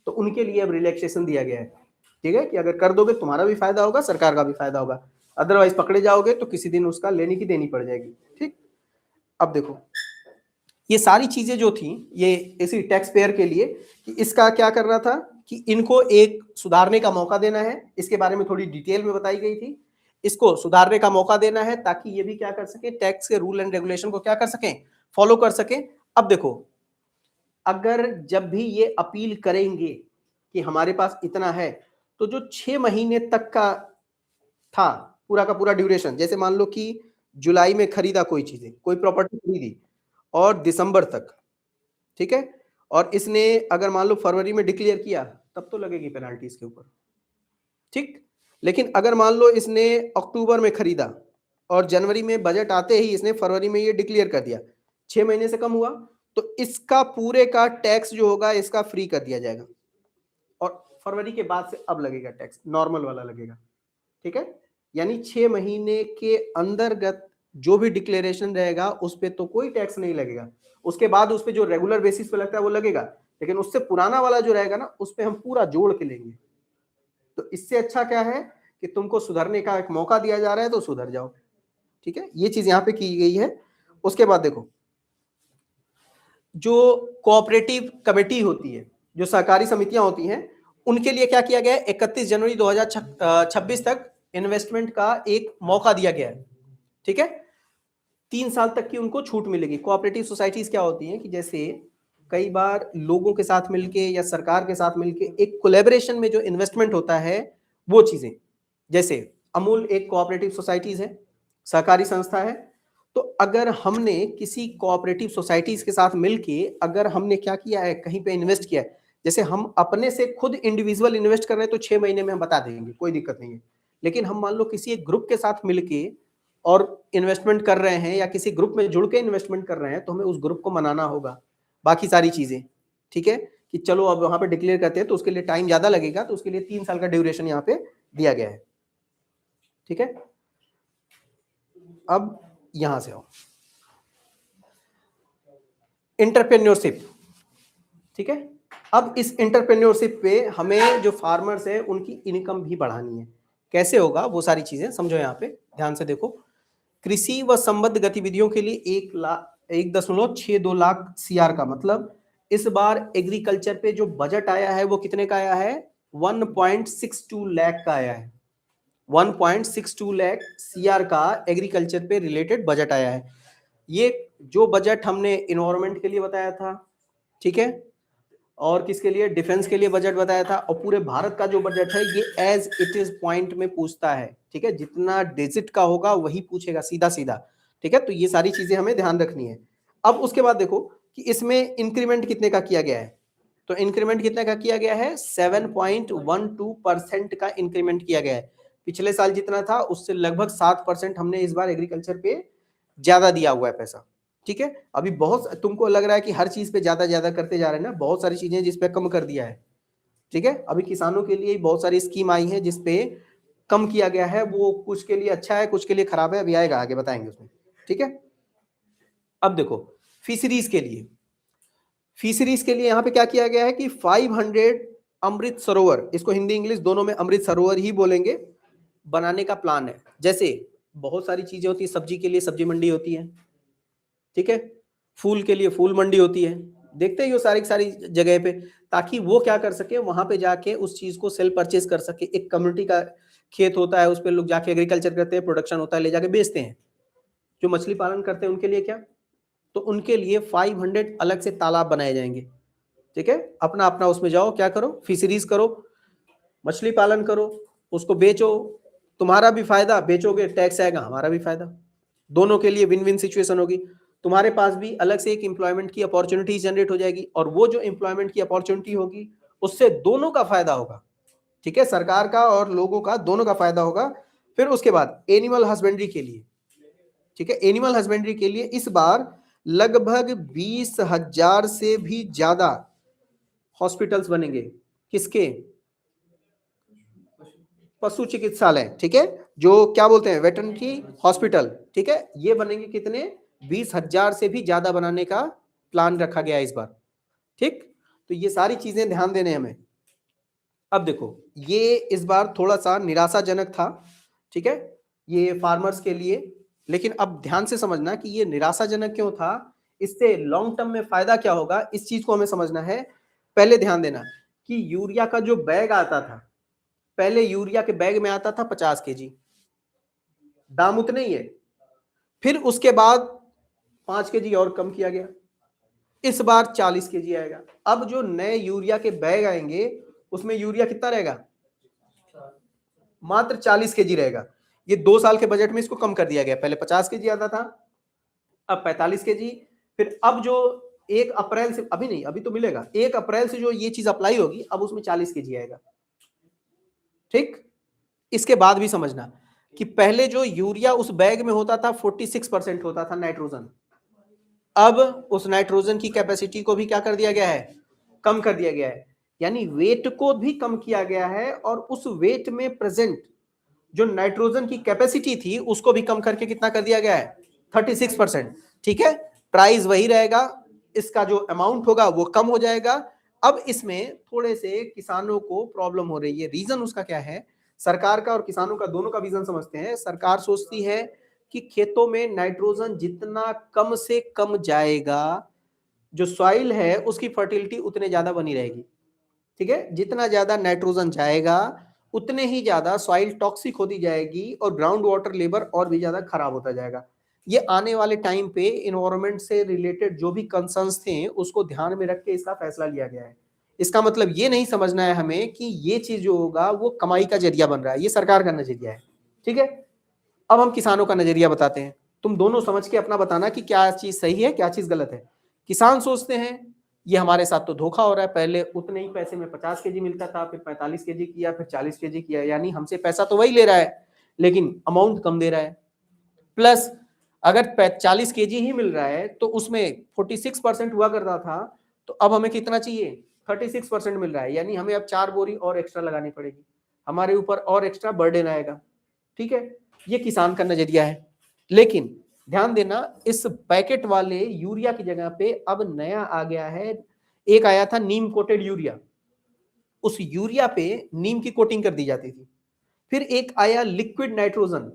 तो उनके लिए अब रिलैक्सेशन दिया गया है, ठीक है, कि अगर कर दोगे तुम्हारा भी फायदा होगा, सरकार का भी फायदा होगा। अदरवाइज पकड़े जाओगे तो किसी दिन उसका लेने की देनी पड़ जाएगी, ठीक। अब देखो ये सारी चीजें जो थी ये इसी टैक्स पेयर के लिए, कि इसका क्या करना था कि इनको एक सुधारने का मौका देना है। इसके बारे में थोड़ी डिटेल में बताई गई थी, इसको सुधारने का मौका देना है ताकि ये भी क्या कर सके, टैक्स के रूल एंड रेगुलेशन को क्या कर सके, फॉलो कर सके। अब देखो अगर जब भी ये अपील करेंगे कि हमारे पास इतना है, तो जो 6 महीने तक का था पूरा का पूरा ड्यूरेशन, जैसे मान लो कि जुलाई में खरीदा कोई चीजें, कोई प्रॉपर्टी खरीदी और दिसंबर तक, ठीक है, और इसने अगर मान लो फरवरी में डिक्लेयर किया, तब तो लगेगी पेनाल्टी इसके ऊपर, ठीक। लेकिन अगर मान लो इसने अक्टूबर में खरीदा और जनवरी में बजट आते ही इसने फरवरी में ये डिक्लेयर कर दिया, 6 महीने से कम हुआ, तो इसका पूरे का टैक्स जो होगा इसका फ्री कर दिया जाएगा, और फरवरी के बाद से अब लगेगा टैक्स, नॉर्मल वाला लगेगा, ठीक है। यानी 6 महीने के अंतर्गत जो भी डिक्लेरेशन रहेगा उस पर तो कोई टैक्स नहीं लगेगा, उसके बाद उस पर जो रेगुलर बेसिस पे लगता है वो लगेगा, लेकिन उससे पुराना वाला जो रहेगा ना उस पर हम पूरा जोड़ के लेंगे। तो इससे अच्छा क्या है कि तुमको सुधरने का एक मौका दिया जा रहा है तो सुधर जाओ, ठीक है। ये चीज यहाँ पे की गई है। उसके बाद देखो जो कोऑपरेटिव कमेटी होती है, जो सहकारी समितियां होती हैं, उनके लिए क्या किया गया है, 31 जनवरी 2026 तक इन्वेस्टमेंट का एक मौका दिया गया है, ठीक है। 3 साल तक की उनको छूट मिलेगी। कोऑपरेटिव सोसाइटीज क्या होती हैं कि जैसे कई बार लोगों के साथ मिलके या सरकार के साथ मिलके एक कोलैबोरेशन में जो इन्वेस्टमेंट होता है वो चीजें, जैसे अमूल एक कोऑपरेटिव सोसाइटीज है, सहकारी संस्था है। तो अगर हमने किसी कोऑपरेटिव सोसाइटीज के साथ मिलके अगर हमने क्या किया है, कहीं पे इन्वेस्ट किया है, जैसे हम अपने से खुद इंडिविजुअल इन्वेस्ट कर रहे हैं तो 6 महीने में हम बता देंगे, कोई दिक्कत नहीं है। लेकिन हम मान लो किसी एक ग्रुप के साथ मिलके और इन्वेस्टमेंट कर रहे हैं या किसी ग्रुप में जुड़ के इन्वेस्टमेंट कर रहे हैं, तो हमें उस ग्रुप को मनाना होगा, बाकी सारी चीजें, ठीक है। कि चलो अब वहां पे डिक्लेयर करते हैं तो उसके लिए टाइम ज्यादा लगेगा, तो उसके लिए 3 साल का ड्यूरेशन यहाँ पे दिया गया है, ठीक है। अब यहां से आओ एंटरप्रेन्योरशिप, ठीक है। अब इस एंटरप्रेन्योरशिप पे हमें जो फार्मर्स है उनकी इनकम भी बढ़ानी है। कैसे होगा वो सारी चीजें समझो, यहाँ पे ध्यान से देखो। कृषि व संबद्ध गतिविधियों के लिए 1.62 लाख CR का मतलब इस बार एग्रीकल्चर पे जो बजट आया है वो कितने का आया है, 1.62 लाख का आया है। 1.62 लाख सीआर का एग्रीकल्चर पे रिलेटेड बजट आया है। ये जो बजट हमने इन्वायरमेंट के लिए बताया था, ठीक है, और किसके लिए, डिफेंस के लिए बजट बताया था, और पूरे भारत का जो बजट है ये एज इट इज पॉइंट में पूछता है, ठीक है, जितना डिजिट का होगा वही पूछेगा सीधा सीधा, ठीक है। तो ये सारी चीजें हमें ध्यान रखनी है। अब उसके बाद देखो कि इसमें इंक्रीमेंट कितने का किया गया है, तो इंक्रीमेंट कितने का किया गया है, 7.12% का इंक्रीमेंट किया गया है। पिछले साल जितना था उससे लगभग 7% हमने इस बार एग्रीकल्चर पे ज्यादा दिया हुआ है पैसा, ठीक है। अभी बहुत तुमको लग रहा है कि हर चीज पे ज्यादा ज्यादा करते जा रहे हैं ना, बहुत सारी चीजें जिसपे कम कर दिया है, ठीक है। अभी किसानों के लिए बहुत सारी स्कीम आई है जिसपे कम किया गया है, वो कुछ के लिए अच्छा है कुछ के लिए खराब है, अभी आएगा आगे बताएंगे उसमें, ठीक है। अब देखो फिशरीज के लिए, फिशरीज के लिए यहाँ पे क्या किया गया है कि 500 अमृत सरोवर, इसको हिंदी इंग्लिश दोनों में अमृत सरोवर ही बोलेंगे, बनाने का प्लान है। जैसे बहुत सारी चीजें होती है, सब्जी के लिए सब्जी मंडी होती है, ठीक है, फूल के लिए फूल मंडी होती है, देखते ही हो सारी सारी जगह पे, ताकि वो क्या कर सके, वहां पे जाके उस चीज को सेल परचेज कर सके। एक कम्युनिटी का खेत होता है, उस पर लोग जाके एग्रीकल्चर करते हैं, प्रोडक्शन होता है, ले जाके बेचते हैं। जो मछली पालन करते हैं उनके लिए क्या, तो उनके लिए 500 अलग से तालाब बनाए जाएंगे, ठीक है। अपना अपना उसमें जाओ, क्या करो, फिशरीज करो, मछली पालन करो, उसको बेचो, तुम्हारा भी फायदा, बेचोगे टैक्स आएगा, हमारा भी फायदा, दोनों के लिए विन विन सिचुएशन होगी। तुम्हारे पास भी अलग से एक एम्प्लॉयमेंट की अपॉर्चुनिटी जनरेट हो जाएगी, और वो जो एम्प्लॉयमेंट की अपॉर्चुनिटी होगी उससे दोनों का फायदा होगा, ठीक है, सरकार का और लोगों का, दोनों का फायदा होगा। फिर उसके बाद एनिमल हस्बेंड्री के लिए, ठीक है, एनिमल हस्बेंड्री के लिए इस बार लगभग 20,000 से भी ज्यादा हॉस्पिटल्स बनेंगे। किसके, पशु चिकित्सालय, ठीक है, जो क्या बोलते हैं वेटरनरी हॉस्पिटल, ठीक है, ये बनेंगे कितने, 20,000 से भी ज्यादा बनाने का प्लान रखा गया है इस बार, ठीक। तो ये सारी चीजें ध्यान देने हमें। अब देखो ये इस बार थोड़ा सा निराशाजनक था, ठीक है, ये फार्मर्स के लिए, लेकिन अब ध्यान से समझना कि ये निराशाजनक क्यों था, इससे लॉन्ग टर्म में फायदा क्या होगा, इस चीज को हमें समझना है। पहले ध्यान देना कि यूरिया का जो बैग आता था, पहले यूरिया के बैग में आता था 50 केजी, दाम उतने ही है, फिर उसके बाद 5 केजी और कम किया गया, इस बार 40 केजी आएगा। अब जो नए यूरिया के बैग आएंगे उसमें यूरिया कितना रहेगा, मात्र 40 केजी रहेगा। ये 2 साल के बजट में इसको कम कर दिया गया, पहले 50 केजी आता था, अब 45 केजी। फिर अब जो 1 अप्रैल से, अभी नहीं अभी तो मिलेगा, 1 अप्रैल से जो ये चीज अप्लाई होगी अब उसमें 40 केजी आएगा, ठीक। इसके बाद भी समझना कि पहले जो यूरिया उस बैग में होता था 46% होता था नाइट्रोजन, अब उस नाइट्रोजन की कैपेसिटी को भी क्या कर दिया गया है, कम कर दिया गया है, यानी वेट को भी कम किया गया है, और उस वेट में प्रेजेंट जो नाइट्रोजन की कैपेसिटी थी उसको भी कम करके कितना कर दिया गया है, 36%, ठीक है। प्राइस वही रहेगा, इसका जो अमाउंट होगा वो कम हो जाएगा। अब इसमें थोड़े से किसानों को प्रॉब्लम हो रही है, रीजन उसका क्या है, सरकार का और किसानों का दोनों का विजन समझते हैं। सरकार सोचती है कि खेतों में नाइट्रोजन जितना कम से कम जाएगा, जो सॉइल है उसकी फर्टिलिटी उतने ज्यादा बनी रहेगी, ठीक है। जितना ज्यादा नाइट्रोजन जाएगा उतने ही ज्यादा सॉइल टॉक्सिक होती जाएगी, और ग्राउंड वाटर लेवल और भी ज्यादा खराब होता जाएगा। ये आने वाले टाइम पे इन्वायरमेंट से रिलेटेड जो भी कंसर्न्स थे उसको ध्यान में रख के इसका फैसला लिया गया है। इसका मतलब ये नहीं समझना है हमें कि ये चीज जो होगा वो कमाई का जरिया बन रहा है, ये सरकार का नजरिया है, ठीक है। अब हम किसानों का नजरिया बताते हैं, तुम दोनों समझ के अपना बताना कि क्या चीज सही है क्या चीज गलत है। किसान सोचते हैं ये हमारे साथ तो धोखा हो रहा है, पहले उतने ही पैसे में 50 केजी मिलता था, फिर 45 केजी किया, फिर 40 केजी किया, यानी हमसे पैसा तो वही ले रहा है लेकिन अमाउंट कम दे रहा है। प्लस अगर 40 केजी ही मिल रहा है तो उसमें 46% हुआ करता था, तो अब हमें कितना चाहिए, 36% मिल रहा है, यानी हमें अब 4 बोरी और एक्स्ट्रा लगानी पड़ेगी, हमारे ऊपर और एक्स्ट्रा बर्डन आएगा, ठीक है। ये किसान का नजरिया है। लेकिन ध्यान देना इस पैकेट वाले यूरिया की जगह पे अब नया आ गया है, एक आया था नीम कोटेड यूरिया, उस यूरिया पे नीम की कोटिंग कर दी जाती थी। फिर एक आया लिक्विड नाइट्रोजन,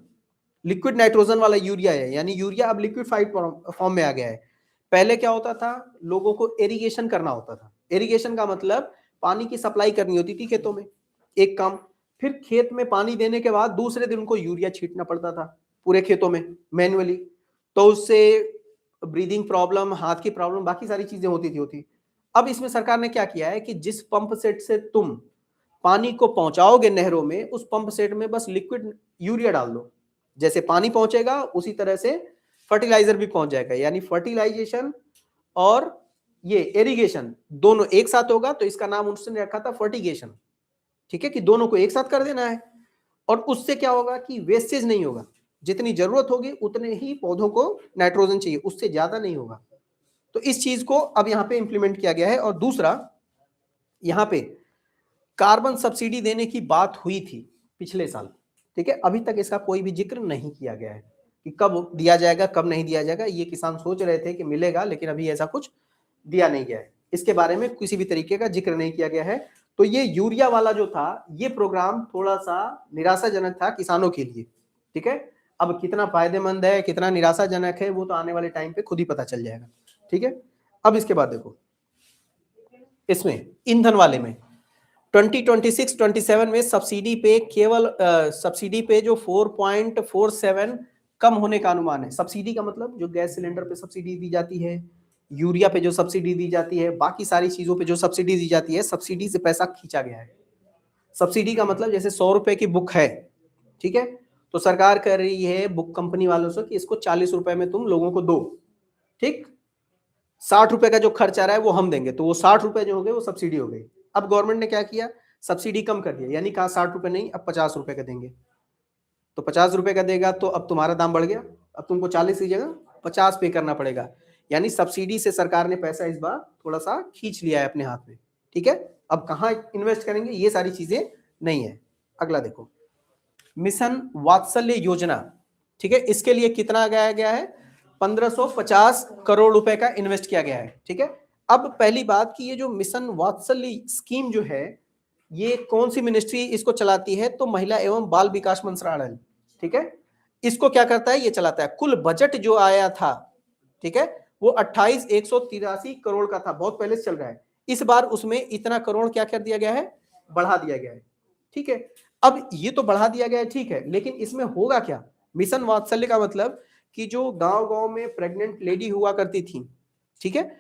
लिक्विड नाइट्रोजन वाला यूरिया है, यानी यूरिया अब लिक्विफाइड फॉर्म में आ गया है। पहले क्या होता था, लोगों को इरिगेशन करना होता था, इरिगेशन का मतलब पानी की सप्लाई करनी होती थी खेतों में, एक काम। फिर खेत में पानी देने के बाद दूसरे दिन उनको यूरिया छींटना पड़ता था पूरे खेतों में मैन्युअली, तो उससे ब्रीदिंग प्रॉब्लम, हाथ की प्रॉब्लम, बाकी सारी चीजें होती। अब इसमें सरकार ने क्या किया है कि जिस पंप सेट से तुम पानी को पहुंचाओगे नहरों में, उस पंप सेट में बस लिक्विड यूरिया डाल दो, जैसे पानी पहुंचेगा उसी तरह से फर्टिलाइजर भी पहुंच जाएगा, यानी फर्टिलाइजेशन और ये इरिगेशन दोनों एक साथ होगा, तो इसका नाम उसने रखा था फर्टिगेशन। ठीक है, कि दोनों को एक साथ कर देना है, और उससे क्या होगा कि वेस्टेज नहीं होगा, जितनी जरूरत होगी उतने ही पौधों को नाइट्रोजन चाहिए, उससे ज्यादा नहीं होगा। तो इस चीज को अब यहां पे इंप्लीमेंट किया गया है। और दूसरा, यहां पे कार्बन सब्सिडी देने की बात हुई थी पिछले साल, ठीक है, अभी तक इसका कोई भी जिक्र नहीं किया गया है कि कब दिया जाएगा कब नहीं दिया जाएगा। ये किसान सोच रहे थे कि मिलेगा, लेकिन अभी ऐसा कुछ दिया नहीं गया है, इसके बारे में किसी भी तरीके का जिक्र नहीं किया गया है। तो ये यूरिया वाला जो था, ये प्रोग्राम थोड़ा सा निराशाजनक था किसानों के लिए, ठीक है। अब कितना फायदेमंद है कितना निराशाजनक है वो तो आने वाले टाइम पे खुद ही पता चल जाएगा, ठीक है। अब इसके बाद देखो, इसमें ईंधन वाले में 2026-27 में सब्सिडी पे केवल सब्सिडी पे जो 4.47 कम होने का अनुमान है। सब्सिडी का मतलब जो गैस सिलेंडर पे सब्सिडी दी जाती है, यूरिया पे जो सब्सिडी दी जाती है, बाकी सारी चीजों पे जो सब्सिडी दी जाती है, सब्सिडी से पैसा खींचा गया है। सब्सिडी का मतलब जैसे 100 रुपए की बुक है, ठीक है, तो सरकार कह रही है बुक कंपनी वालों से कि इसको 40 रुपए में तुम लोगों को दो, ठीक, 60 रुपए का जो खर्च आ रहा है वो हम देंगे, तो वो 60 रुपए जो हो गए वो सब्सिडी हो गई। अब गवर्नमेंट ने क्या किया, सब्सिडी कम कर दिया, यानी कहा 60 रुपए नहीं अब 50 रुपए का देंगे, तो 50 रुपए का देगा तो अब तुम्हारा दाम बढ़ गया, अब तुमको 40 की जगह 50 पे करना पड़ेगा, यानी सब्सिडी से सरकार ने पैसा इस बार थोड़ा सा खींच लिया है अपने हाथ में, ठीक है। अब कहाँ इन्वेस्ट करेंगे ये सारी चीजें नहीं है। अगला देखो, मिशन वात्सल्य योजना, ठीक है, इसके लिए कितना गया गया है, 1550 करोड़ रुपए का इन्वेस्ट किया गया है, ठीक है। अब पहली बात कि ये जो मिशन वात्सल्य स्कीम जो है, ये कौन सी मिनिस्ट्री इसको चलाती है, तो महिला एवं बाल विकास मंत्रालय, ठीक है, इसको क्या करता है, ये चलाता है। कुल बजट जो आया था, ठीक है, वो 28,183 करोड़ का था, बहुत पहले से चल रहा है। इस बार उसमें इतना करोड़ क्या कर दिया गया है, बढ़ा दिया गया है, ठीक है। अब ये तो बढ़ा दिया गया है, ठीक है, लेकिन इसमें होगा क्या, मिशन वात्सल्य का मतलब कि जो गांव-गांव में प्रेग्नेंट लेडी हुआ करती थी, ठीक है,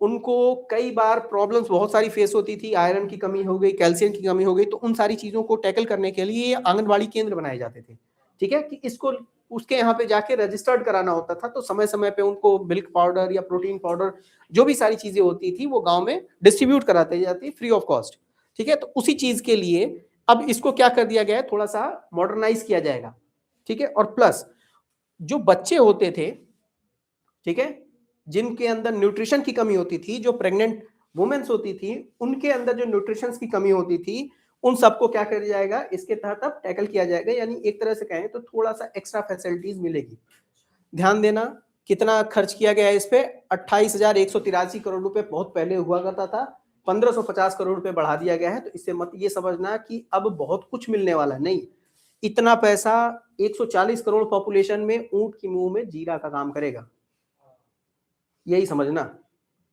उनको कई बार प्रॉब्लम्स बहुत सारी फेस होती थी, आयरन की कमी हो गई, कैल्शियम की कमी हो गई, तो उन सारी चीजों को टैकल करने के लिए आंगनबाड़ी केंद्र बनाए जाते थे, ठीक है, कि इसको उसके यहाँ पे जाके रजिस्टर्ड कराना होता था, तो समय समय पे उनको मिल्क पाउडर या प्रोटीन पाउडर जो भी सारी चीजें होती थी वो गांव में डिस्ट्रीब्यूट कराते जाती फ्री ऑफ कॉस्ट, ठीक है। तो उसी चीज के लिए अब इसको क्या कर दिया गया है, थोड़ा सा मॉडर्नाइज किया जाएगा, ठीक है। और प्लस जो बच्चे होते थे, ठीक है, जिनके अंदर न्यूट्रिशन की कमी होती थी, जो प्रेग्नेंट वुमेन्स होती थी, उनके अंदर जो न्यूट्रिशन की कमी होती थी, उन सबको क्या कर जाएगा, इसके तहत अब टैकल किया जाएगा, यानी एक तरह से कहें तो थोड़ा सा एक्स्ट्रा फैसिलिटीज मिलेगी। ध्यान देना कितना खर्च किया गया है इस पे, 28,183 करोड़ रुपए बहुत पहले हुआ करता था, 1550 करोड़ रुपए बढ़ा दिया गया है। तो इससे मत ये समझना कि अब बहुत कुछ मिलने वाला नहीं, इतना पैसा 140 करोड़ पॉपुलेशन में ऊंट की मुंह में जीरा का काम करेगा, यही समझना।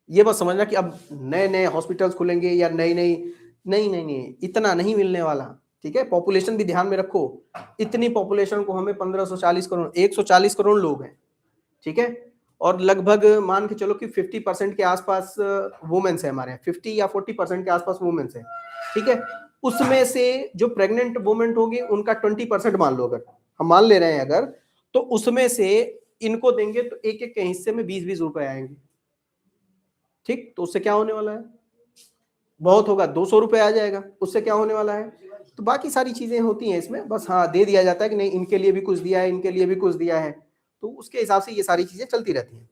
ये बस समझना कि अब नए नए हॉस्पिटल्स खुलेंगे या नई नई, नहीं, इतना नहीं मिलने वाला, ठीक है। पॉपुलेशन भी ध्यान में रखो, इतनी पॉपुलेशन को हमें 1540 करोड़, 140 करोड़ लोग हैं, ठीक है, और लगभग मान के चलो कि 50% के आसपास वुमेन्स है हमारे, 50 या 40% के आसपास वुमेन्स है, ठीक है। उसमें से जो प्रेग्नेंट वुमेन होगी उनका 20% मान लो, अगर हम मान ले रहे हैं अगर, तो उसमें से इनको देंगे तो एक एक के हिस्से में 20-20 रुपए आएंगे, ठीक। तो उससे क्या होने वाला है, बहुत होगा 200 रुपए आ जाएगा, उससे क्या होने वाला है। तो बाकी सारी चीजें होती हैं इसमें, बस हाँ दे दिया जाता है कि नहीं इनके लिए भी कुछ दिया है, इनके लिए भी कुछ दिया है, तो उसके हिसाब से ये सारी चीजें चलती रहती हैं,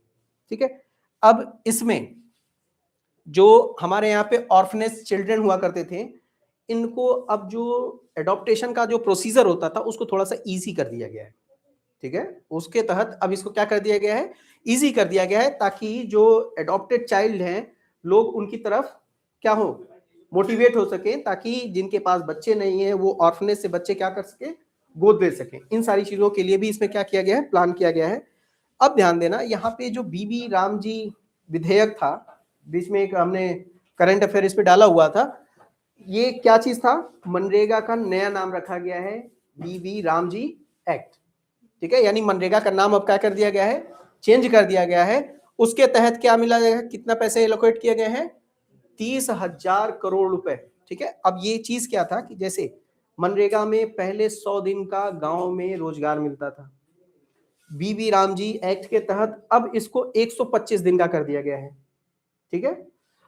ठीक है। अब इसमें जो हमारे यहाँ पे ऑर्फनेज चिल्ड्रन हुआ करते थे, इनको अब जो एडॉप्टेशन का जो प्रोसीजर होता था उसको थोड़ा सा इजी कर दिया गया है, ठीक है। उसके तहत अब इसको क्या कर दिया गया है, इजी कर दिया गया है, ताकि जो एडॉप्टेड चाइल्ड हैं लोग उनकी तरफ क्या हो, मोटिवेट हो सके, ताकि जिनके पास बच्चे नहीं है वो ऑर्फनेज से बच्चे क्या कर सके, गोद दे सके। इन सारी चीजों के लिए भी इसमें क्या किया गया है, प्लान किया गया है। अब ध्यान देना, यहाँ पे जो बीबी राम जी विधेयक था, बीच में एक हमने करंट अफेयर इस पे डाला हुआ था, ये क्या चीज था, मनरेगा का नया नाम रखा गया है वी रामजी एक्ट, ठीक है, यानी मनरेगा का नाम अब क्या कर दिया गया है, चेंज कर दिया गया है। उसके तहत क्या मिला जाएगा, कितना पैसे एलोकेट किए गए हैं, 30,000 करोड़ रुपए, ठीक है। अब ये चीज क्या था कि जैसे मनरेगा में पहले 100 दिन का गांव में रोजगार मिलता था, बीबी रामजी एक्ट के तहत अब इसको 125 दिन का कर दिया गया है, ठीक है।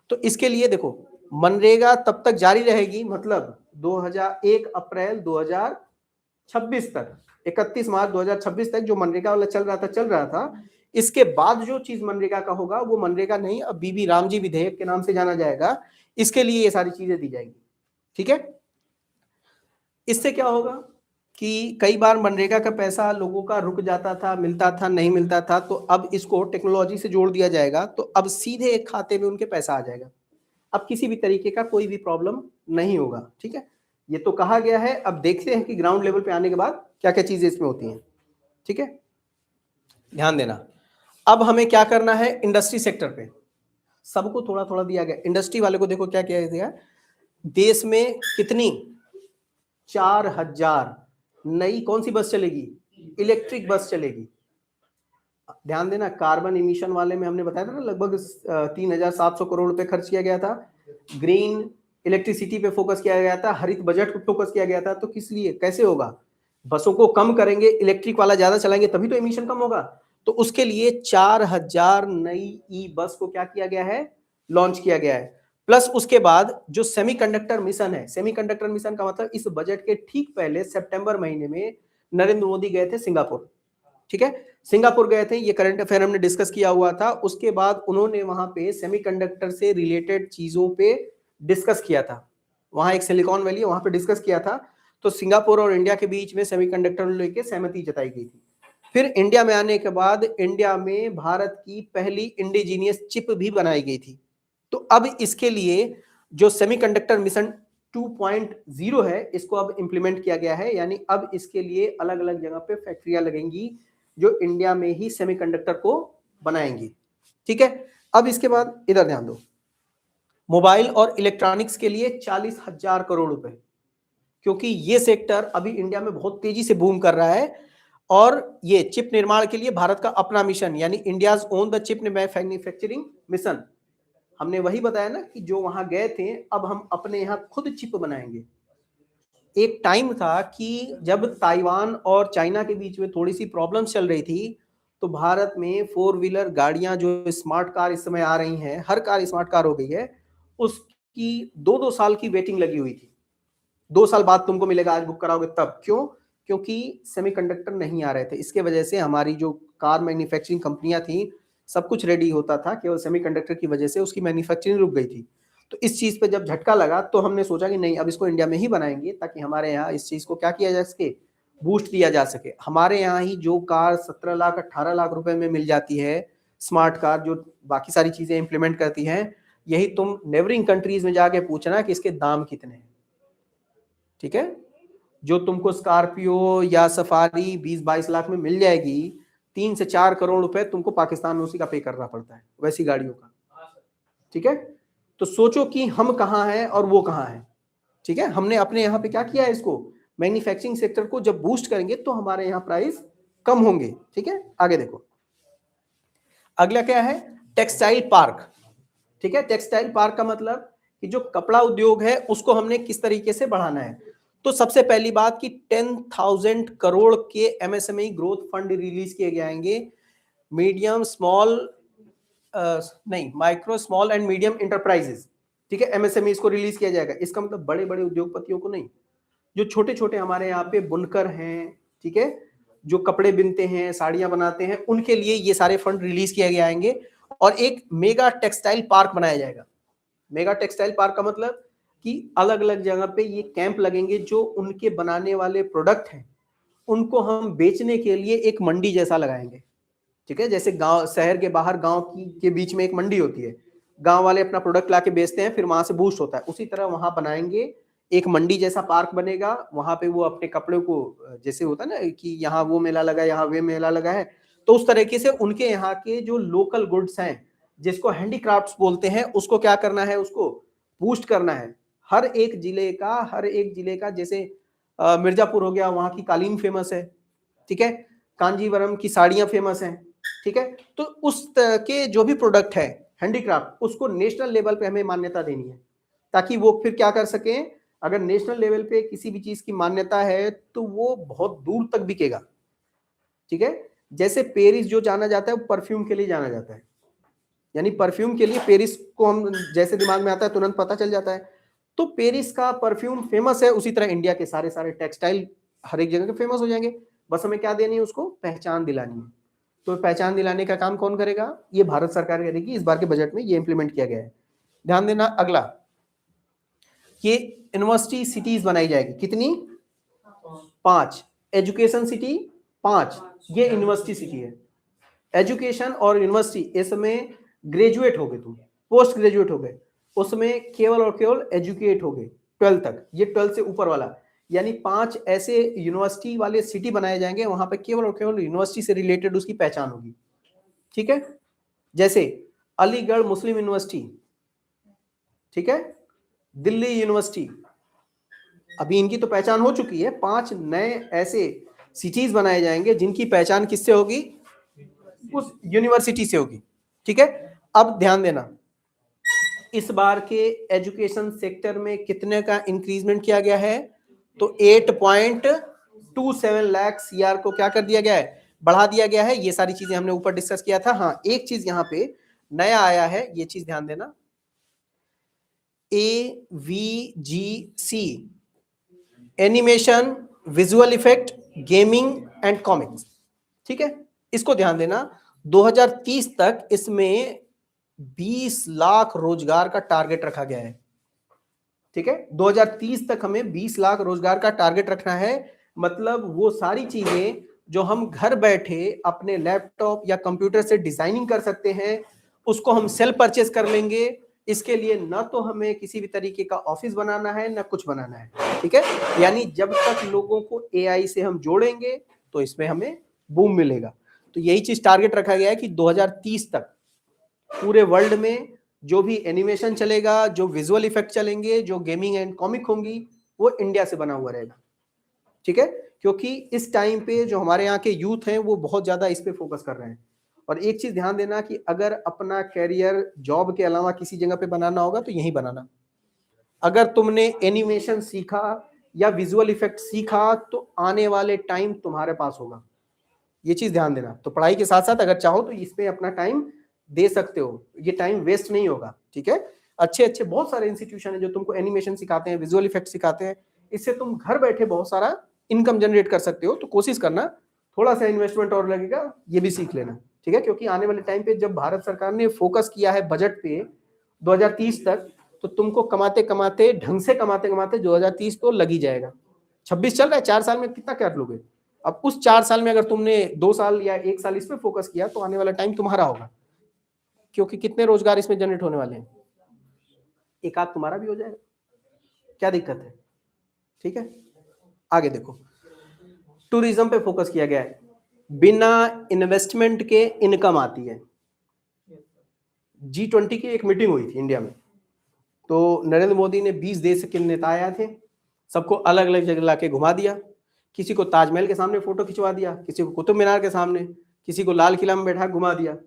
तो इसके लिए देखो मनरेगा तब तक जारी रहेगी, मतलब 2001 अप्रैल 2026 तक, 31 मार्च 2026 तक जो मनरेगा वाला चल रहा था। इसके बाद जो चीज मनरेगा का होगा वो मनरेगा नहीं, अब बीबी रामजी विधेयक के नाम से जाना जाएगा। इसके लिए ये सारी चीजें दी जाएंगी, ठीक है। इससे क्या होगा कि कई बार मनरेगा का पैसा लोगों का रुक जाता था, मिलता था, नहीं मिलता था, तो अब इसको टेक्नोलॉजी से जोड़ दिया जाएगा, तो अब सीधे एक खाते में उनके पैसा आ जाएगा। अब किसी भी तरीके का कोई भी प्रॉब्लम नहीं होगा, ठीक है। ये तो कहा गया है, अब देखते हैं कि ग्राउंड लेवल पे आने के बाद क्या क्या चीजें इसमें होती हैं, ठीक है। ध्यान देना, अब हमें क्या करना है, इंडस्ट्री सेक्टर पे सबको थोड़ा थोड़ा दिया गया। इंडस्ट्री वाले को देखो क्या किया गया, देश में कितनी 4,000 नई कौन सी बस चलेगी, इलेक्ट्रिक बस चलेगी। ध्यान देना, कार्बन इमिशन वाले में हमने बताया था ना, लगभग 3,700 करोड़ रुपए खर्च किया गया था। ग्रीन इलेक्ट्रिसिटी पे फोकस किया गया था, हरित बजट पे फोकस किया गया था। तो किस लिए, कैसे होगा, बसों को कम करेंगे, इलेक्ट्रिक वाला ज्यादा चलाएंगे तभी तो इमिशन कम होगा। तो उसके लिए 4,000 नई ई बस को क्या किया गया है, लॉन्च किया गया है। प्लस उसके बाद जो सेमीकंडक्टर मिशन है, सेमीकंडक्टर मिशन का मतलब इस बजट के ठीक पहले सितंबर महीने में नरेंद्र मोदी गए थे सिंगापुर, ठीक है। सिंगापुर गए थे, ये करंट अफेयर हमने डिस्कस किया हुआ था। उसके बाद उन्होंने वहां पे सेमीकंडक्टर से रिलेटेड चीजों पे डिस्कस किया था, वहां एक सिलिकॉन वैली है, वहां पे डिस्कस किया था। तो सिंगापुर और इंडिया के बीच में सेमीकंडक्टर लेके सहमति जताई गई थी। फिर इंडिया में आने के बाद इंडिया में भारत की पहली इंडिजीनियस चिप भी बनाई गई थी। तो अब इसके लिए जो सेमीकंडक्टर मिशन 2.0 है, इसको अब इंप्लीमेंट किया गया है, यानी अब इसके लिए अलग अलग जगह पे फैक्ट्रियां लगेंगी जो इंडिया में ही सेमीकंडक्टर को बनाएंगी, ठीक है। अब इसके बाद इधर ध्यान दो, मोबाइल और इलेक्ट्रॉनिक्स के लिए 40,000 करोड़ रुपए, क्योंकि ये सेक्टर अभी इंडिया में बहुत तेजी से बूम कर रहा है। और ये चिप निर्माण के लिए भारत का अपना मिशन, यानी India's own the chip manufacturing mission, हमने वही बताया ना कि जो वहां गए थे, अब हम अपने यहां खुद चिप बनाएंगे। एक टाइम था कि जब ताइवान और चाइना के बीच में थोड़ी सी प्रॉब्लम चल रही थी, तो भारत में 4 व्हीलर गाड़ियां जो स्मार्ट कार इस समय आ रही हैं, हर कार स्मार्ट कार हो गई है, उसकी 2-2 साल की वेटिंग लगी हुई थी। 2 साल बाद तुमको मिलेगा, आज बुक कराओगे तब। क्यों, क्योंकि सेमीकंडक्टर नहीं आ रहे थे। इसके वजह से हमारी जो कार मैन्युफैक्चरिंग कंपनियां थी, सब कुछ रेडी होता था, केवल सेमीकंडक्टर की वजह से उसकी मैन्युफैक्चरिंग रुक गई थी। तो इस चीज पे जब झटका लगा तो हमने सोचा कि नहीं, अब इसको इंडिया में ही बनाएंगे, ताकि हमारे यहाँ इस चीज को क्या किया जा सके, बूस्ट दिया जा सके। हमारे यहाँ ही जो कार 17 लाख 18 लाख रुपए में मिल जाती है, स्मार्ट कार जो बाकी सारी चीजें इंप्लीमेंट करती हैं, यही तुम नेबरिंग कंट्रीज में जाके पूछना कि इसके दाम कितने हैं, ठीक है। जो तुमको स्कॉर्पियो या सफारी 20-22 लाख में मिल जाएगी, 3 से 4 करोड़ रुपए तुमको पाकिस्तान में उसी का पे करना पड़ता है, वैसी गाड़ियों का, ठीक है। तो सोचो कि हम कहाँ हैं और वो कहाँ है, ठीक है। हमने अपने यहाँ पे क्या किया है, इसको मैन्युफैक्चरिंग सेक्टर को जब बूस्ट करेंगे तो हमारे यहाँ प्राइस कम होंगे, ठीक है। आगे देखो, अगला क्या है, टेक्सटाइल पार्क, ठीक है। टेक्सटाइल पार्क का मतलब कि जो कपड़ा उद्योग है उसको हमने किस तरीके से बढ़ाना है। तो सबसे पहली बात कि 10,000 करोड़ के एमएसएमई ग्रोथ फंड रिलीज किए जाएंगे, मीडियम स्मॉल नहीं, micro small and medium enterprises, ठीक है, एमएसएमई इसको रिलीज किया जाएगा। इसका मतलब बड़े बड़े उद्योगपतियों को नहीं, जो छोटे छोटे हमारे यहाँ पे बुनकर हैं, ठीक है, जो कपड़े बिनते हैं, साड़ियां बनाते हैं, उनके लिए ये सारे फंड रिलीज किए जाएंगे। और एक मेगा टेक्सटाइल पार्क बनाया जाएगा। मेगा टेक्सटाइल पार्क का मतलब कि अलग अलग जगह पे ये कैंप लगेंगे, जो उनके बनाने वाले प्रोडक्ट हैं उनको हम बेचने के लिए एक मंडी जैसा लगाएंगे, ठीक है। जैसे गांव, शहर के बाहर गांव के बीच में एक मंडी होती है, गांव वाले अपना प्रोडक्ट लाके बेचते हैं, फिर वहां से बूस्ट होता है, उसी तरह वहां बनाएंगे, एक मंडी जैसा पार्क बनेगा। वहां पे वो अपने कपड़े को, जैसे होता है ना कि यहाँ वो मेला लगा है, यहाँ वे मेला लगा है, तो उस तरीके से उनके यहाँ के जो लोकल गुड्स हैं, जिसको हैंडीक्राफ्ट्स बोलते हैं, उसको क्या करना है, उसको बूस्ट करना है। हर एक जिले का जैसे मिर्जापुर हो गया, वहां की कालीन फेमस है, ठीक है, कांजीवरम की साड़ियां फेमस हैं, ठीक है। तो उस तरह के जो भी प्रोडक्ट है हैंडीक्राफ्ट, उसको नेशनल लेवल पे हमें मान्यता देनी है, ताकि वो फिर क्या कर सकें, अगर नेशनल लेवल पे किसी भी चीज की मान्यता है तो वो बहुत दूर तक बिकेगा, ठीक है। जैसे पेरिस जो जाना जाता है वो परफ्यूम के लिए जाना जाता है, यानी परफ्यूम के लिए पेरिस को हम जैसे दिमाग में आता है तुरंत पता चल जाता है, तो पेरिस का परफ्यूम फेमस है, उसी तरह इंडिया के सारे सारे टेक्सटाइल हर एक जगह के फेमस हो जाएंगे। बस हमें क्या देनी है, उसको पहचान दिलानी है। तो पहचान दिलाने का काम कौन करेगा, ये भारत सरकार करेगी। इस बार के बजट में ये इंप्लीमेंट किया गया है। ध्यान देना, अगला ये यूनिवर्सिटी सिटीज बनाई जाएगी, कितनी, 5। एजुकेशन सिटी 5, ये यूनिवर्सिटी सिटी है। एजुकेशन और यूनिवर्सिटी, इसमें ग्रेजुएट हो गए तुम, पोस्ट ग्रेजुएट हो गए, उसमें केवल और केवल एजुकेट हो गए 12 तक, ये 12 से ऊपर वाला, यानी 5 ऐसे यूनिवर्सिटी वाले सिटी बनाए जाएंगे, वहां पे केवल और केवल यूनिवर्सिटी से रिलेटेड उसकी पहचान होगी, ठीक है। जैसे अलीगढ़ मुस्लिम यूनिवर्सिटी, ठीक है, दिल्ली यूनिवर्सिटी, अभी इनकी तो पहचान हो चुकी है। 5 नए ऐसे सिटीज बनाए जाएंगे जिनकी पहचान किससे होगी, उस यूनिवर्सिटी से होगी, ठीक है। अब ध्यान देना, इस बार के एजुकेशन सेक्टर में कितने का इंक्रीजमेंट किया गया है, तो 8.27 लाख सीआर को क्या कर दिया गया है, बढ़ा दिया गया है। ये सारी चीजें हमने ऊपर डिस्कस किया था। हाँ, एक चीज यहाँ पे नया आया है, ये चीज ध्यान देना, AVGC, animation, visual effect, gaming and comics, ठीक है। इसको ध्यान देना, 2030 तक इसमें 20 लाख रोजगार का टारगेट रखा गया है, ठीक है। 2030 तक हमें 20 लाख रोजगार का टारगेट रखना है। मतलब वो सारी चीजें जो हम घर बैठे अपने लैपटॉप या कंप्यूटर से डिजाइनिंग कर सकते हैं, उसको हम सेल्फ परचेज कर लेंगे। इसके लिए ना तो हमें किसी भी तरीके का ऑफिस बनाना है, ना कुछ बनाना है, ठीक है। यानी जब तक लोगों को एआई से हम जोड़ेंगे तो इसमें हमें बूम मिलेगा। तो यही चीज टारगेट रखा गया है कि 2030 तक पूरे वर्ल्ड में जो भी एनिमेशन चलेगा, जो विजुअल इफेक्ट चलेंगे, जो गेमिंग एंड कॉमिक होंगी, वो इंडिया से बना हुआ रहेगा, ठीक है। क्योंकि इस टाइम पे जो हमारे यहाँ के यूथ हैं वो बहुत ज्यादा इस पे फोकस कर रहे हैं। और एक चीज ध्यान देना कि अगर अपना कैरियर जॉब के अलावा किसी जगह पे बनाना होगा तो यही बनाना। अगर तुमने एनिमेशन सीखा या विजुअल इफेक्ट सीखा तो आने वाले टाइम तुम्हारे पास होगा, ये चीज ध्यान देना। तो पढ़ाई के साथ साथ अगर चाहो तो इस पे अपना टाइम दे सकते हो, ये टाइम वेस्ट नहीं होगा, ठीक है। अच्छे अच्छे बहुत सारे इंस्टीट्यूशन है जो तुमको एनिमेशन सिखाते हैं, विजुअल इफेक्ट सिखाते हैं, इससे तुम घर बैठे बहुत सारा इनकम जनरेट कर सकते हो। तो कोशिश करना, थोड़ा सा इन्वेस्टमेंट और लगेगा, ये भी सीख लेना, ठीक है। क्योंकि आने वाले टाइम पे जब भारत सरकार ने फोकस किया है बजट पे 2030 तक, तो तुमको कमाते कमाते, ढंग से कमाते कमाते 2030 तो लग ही जाएगा। 26 चल रहा है, 4 साल में कितना कर लोगे। अब उस 4 साल में अगर तुमने 2 साल या 1 साल इस पे फोकस किया तो आने वाला टाइम तुम्हारा होगा। क्योंकि कितने रोजगार इसमें जनरेट होने वाले हैं, एक आध तुम्हारा भी हो जाएगा, क्या दिक्कत है, ठीक है। आगे देखो, टूरिज्म पे फोकस किया गया है, बिना इन्वेस्टमेंट के इनकम आती है। G20 की एक मीटिंग हुई थी इंडिया में, तो नरेंद्र मोदी ने 20 देश के नेता आए थे, सबको अलग अलग जगह लाके घुमा दिया। किसी को ताजमहल के सामने फोटो खिंचवा दिया, किसी को कुतुब मीनार के सामने, किसी को लाल किला में बैठा घुमा दिया।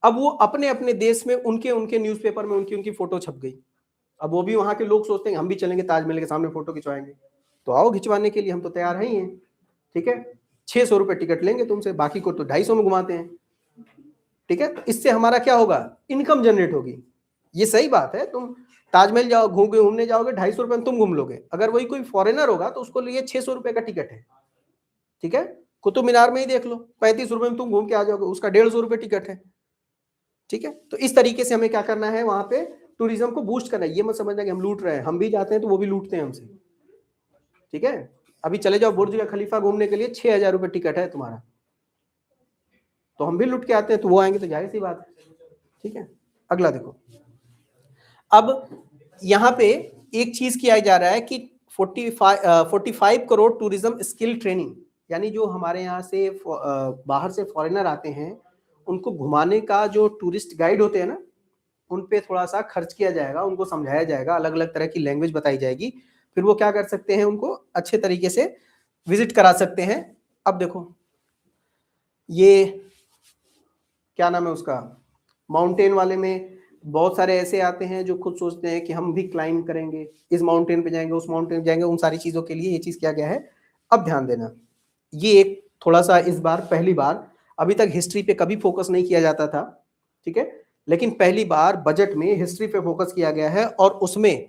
अब वो अपने अपने देश में उनके उनके न्यूज़पेपर में उनकी उनकी फोटो छप गई। अब वो भी वहां के लोग सोचते हैं हम भी चलेंगे ताजमहल के सामने फोटो खिंचवाएंगे, तो आओ खिंचवाने के लिए, हम तो तैयार ही हैं, ठीक है। 600 रुपए टिकट लेंगे तुमसे, बाकी को तो 250 में घुमाते हैं, ठीक है। तो इससे हमारा क्या होगा, इनकम जनरेट होगी। ये सही बात है, तुम ताजमहल जाओ, घूमने जाओगे, 250 रुपए में तुम घूम लोगे। अगर वही कोई फॉरेनर होगा तो उसको लिए 600 रुपए का टिकट है, ठीक है। कुतुब मीनार में ही देख लो, 35 रुपए में तुम घूम के आ जाओगे, उसका 150 रुपए टिकट है, ठीक है। तो इस तरीके से हमें क्या करना है, वहां पे टूरिज्म को बूस्ट करना है। ये मत समझना कि हम लूट रहे हैं, हम भी जाते हैं तो वो भी लूटते हैं हमसे, ठीक है। अभी चले जाओ बुर्ज खलीफा घूमने के लिए 6,000 रुपए टिकट है तुम्हारा, तो हम भी लूट के आते हैं, तो वो आएंगे तो जाहिर सी बात है, ठीक है। अगला देखो, अब यहाँ पे एक चीज किया जा रहा है कि 45 करोड़ टूरिज्म स्किल ट्रेनिंग, यानी जो हमारे यहाँ से बाहर से फॉरेनर आते हैं उनको घुमाने का जो टूरिस्ट गाइड होते हैं ना, उन पे थोड़ा सा खर्च किया जाएगा, उनको समझाया जाएगा, अलग अलग तरह की लैंग्वेज बताई जाएगी, फिर वो क्या कर सकते हैं, उनको अच्छे तरीके से विजिट करा सकते हैं। अब देखो ये क्या नाम है उसका, माउंटेन वाले में बहुत सारे ऐसे आते हैं जो खुद सोचते हैं कि हम भी क्लाइंब करेंगे, इस माउंटेन पे जाएंगे, उस माउंटेन पे जाएंगे, उन सारी चीजों के लिए ये चीज किया गया है। अब ध्यान देना, ये एक थोड़ा सा इस बार पहली बार, अभी तक हिस्ट्री पे कभी फोकस नहीं किया जाता था, ठीक है, लेकिन पहली बार बजट में हिस्ट्री पे फोकस किया गया है, और उसमें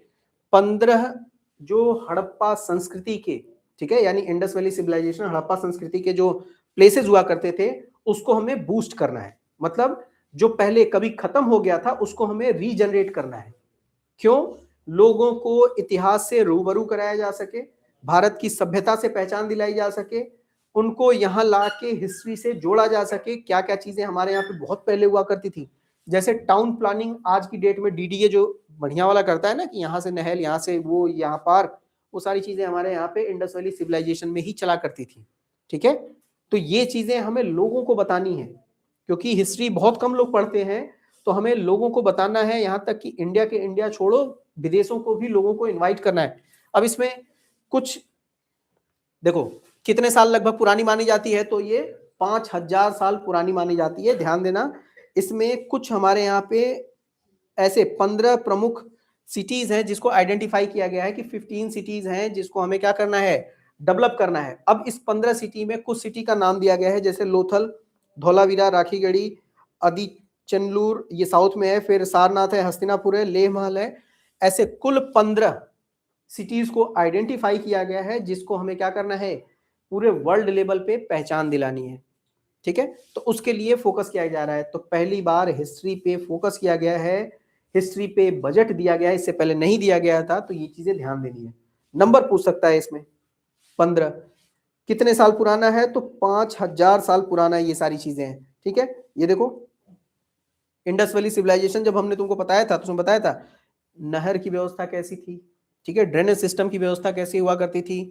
15 जो हड़प्पा संस्कृति के, ठीक है, यानी इंडस वैली सिविलाइजेशन, हड़प्पा संस्कृति के जो प्लेसेस हुआ करते थे उसको हमें बूस्ट करना है, मतलब जो पहले कभी खत्म हो गया था उसको हमें रीजनरेट करना है। क्यों? लोगों को इतिहास से रूबरू कराया जा सके, भारत की सभ्यता से पहचान दिलाई जा सके, उनको यहाँ ला के हिस्ट्री से जोड़ा जा सके, क्या क्या चीजें हमारे यहाँ पे बहुत पहले हुआ करती थी, जैसे टाउन प्लानिंग आज की डेट में डीडीए जो बढ़िया वाला करता है ना, कि यहाँ से नहर, यहाँ से वो, यहाँ पार्क, वो सारी चीजें हमारे यहाँ पे इंडस वैली सिविलाइजेशन में ही चला करती थी, ठीक है। तो ये चीजें हमें लोगों को बतानी है, क्योंकि हिस्ट्री बहुत कम लोग पढ़ते हैं, तो हमें लोगों को बताना है, यहाँ तक कि इंडिया के इंडिया छोड़ो, विदेशों को भी लोगों को इनवाइट करना है। अब इसमें कुछ देखो कितने साल लगभग पुरानी मानी जाती है, तो ये 5000 साल पुरानी मानी जाती है। ध्यान देना, इसमें कुछ हमारे यहाँ पे ऐसे 15 प्रमुख सिटीज हैं जिसको आइडेंटिफाई किया गया है कि 15 सिटीज हैं जिसको हमें क्या करना है, डेवलप करना है। अब इस 15 सिटी में कुछ सिटी का नाम दिया गया है, जैसे लोथल, धौलावीरा, राखीगढ़ी, आदिचनलूर, ये साउथ में है, फिर सारनाथ है, हस्तिनापुर है, लेह महल है, ऐसे कुल 15 सिटीज को आइडेंटिफाई किया गया है जिसको हमें क्या करना है, पूरे वर्ल्ड लेवल पे पहचान दिलानी है, ठीक है। तो उसके लिए फोकस किया जा रहा है। तो पहली बार हिस्ट्री पे फोकस किया गया है, हिस्ट्री पे बजट दिया गया है, इससे पहले नहीं दिया गया था, तो ये चीजें ध्यान देनी है। नंबर पूछ सकता है इसमें, 15 कितने साल पुराना है, तो 5000 साल पुराना ये सारी चीजें हैं, ठीक है। ये देखो इंडस वैली सिविलाइजेशन जब हमने तुमको बताया था तो उसमें बताया था नहर की व्यवस्था कैसी थी, ठीक है, ड्रेनेज सिस्टम की व्यवस्था कैसी हुआ करती थी,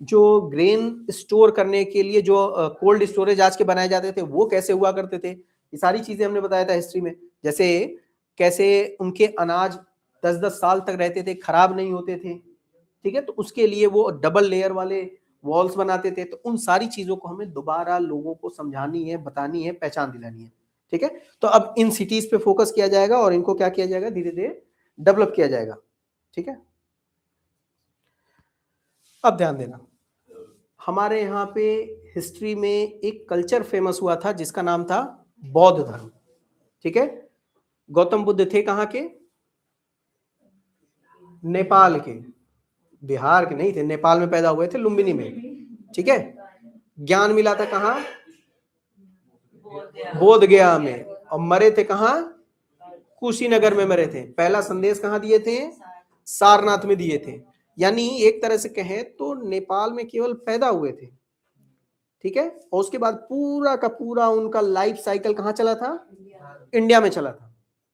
जो ग्रेन स्टोर करने के लिए जो कोल्ड स्टोरेज आज के बनाए जाते थे वो कैसे हुआ करते थे, ये सारी चीजें हमने बताया था हिस्ट्री में। जैसे कैसे उनके अनाज 10-10 साल तक रहते थे, खराब नहीं होते थे, ठीक है, तो उसके लिए वो डबल लेयर वाले वॉल्स बनाते थे। तो उन सारी चीजों को हमें दोबारा लोगों को समझानी है, बतानी है, पहचान दिलानी है, ठीक है। तो अब इन सिटीज पे फोकस किया जाएगा और इनको क्या किया जाएगा, धीरे धीरे डेवलप किया जाएगा, ठीक है। अब ध्यान देना, हमारे यहाँ पे हिस्ट्री में एक कल्चर फेमस हुआ था जिसका नाम था बौद्ध धर्म, ठीक है। गौतम बुद्ध थे कहाँ के, नेपाल के, बिहार के नहीं थे, नेपाल में पैदा हुए थे, लुम्बिनी में, ठीक है। ज्ञान मिला था कहाँ, बोध गया में, और मरे थे कहाँ, कुशीनगर में मरे थे। पहला संदेश कहाँ दिए थे, सारनाथ में दिए थे। यानी एक तरह से कहें तो नेपाल में केवल पैदा हुए थे, ठीक है, और उसके बाद पूरा का पूरा उनका लाइफ साइकिल कहाँ चला था, इंडिया में चला था,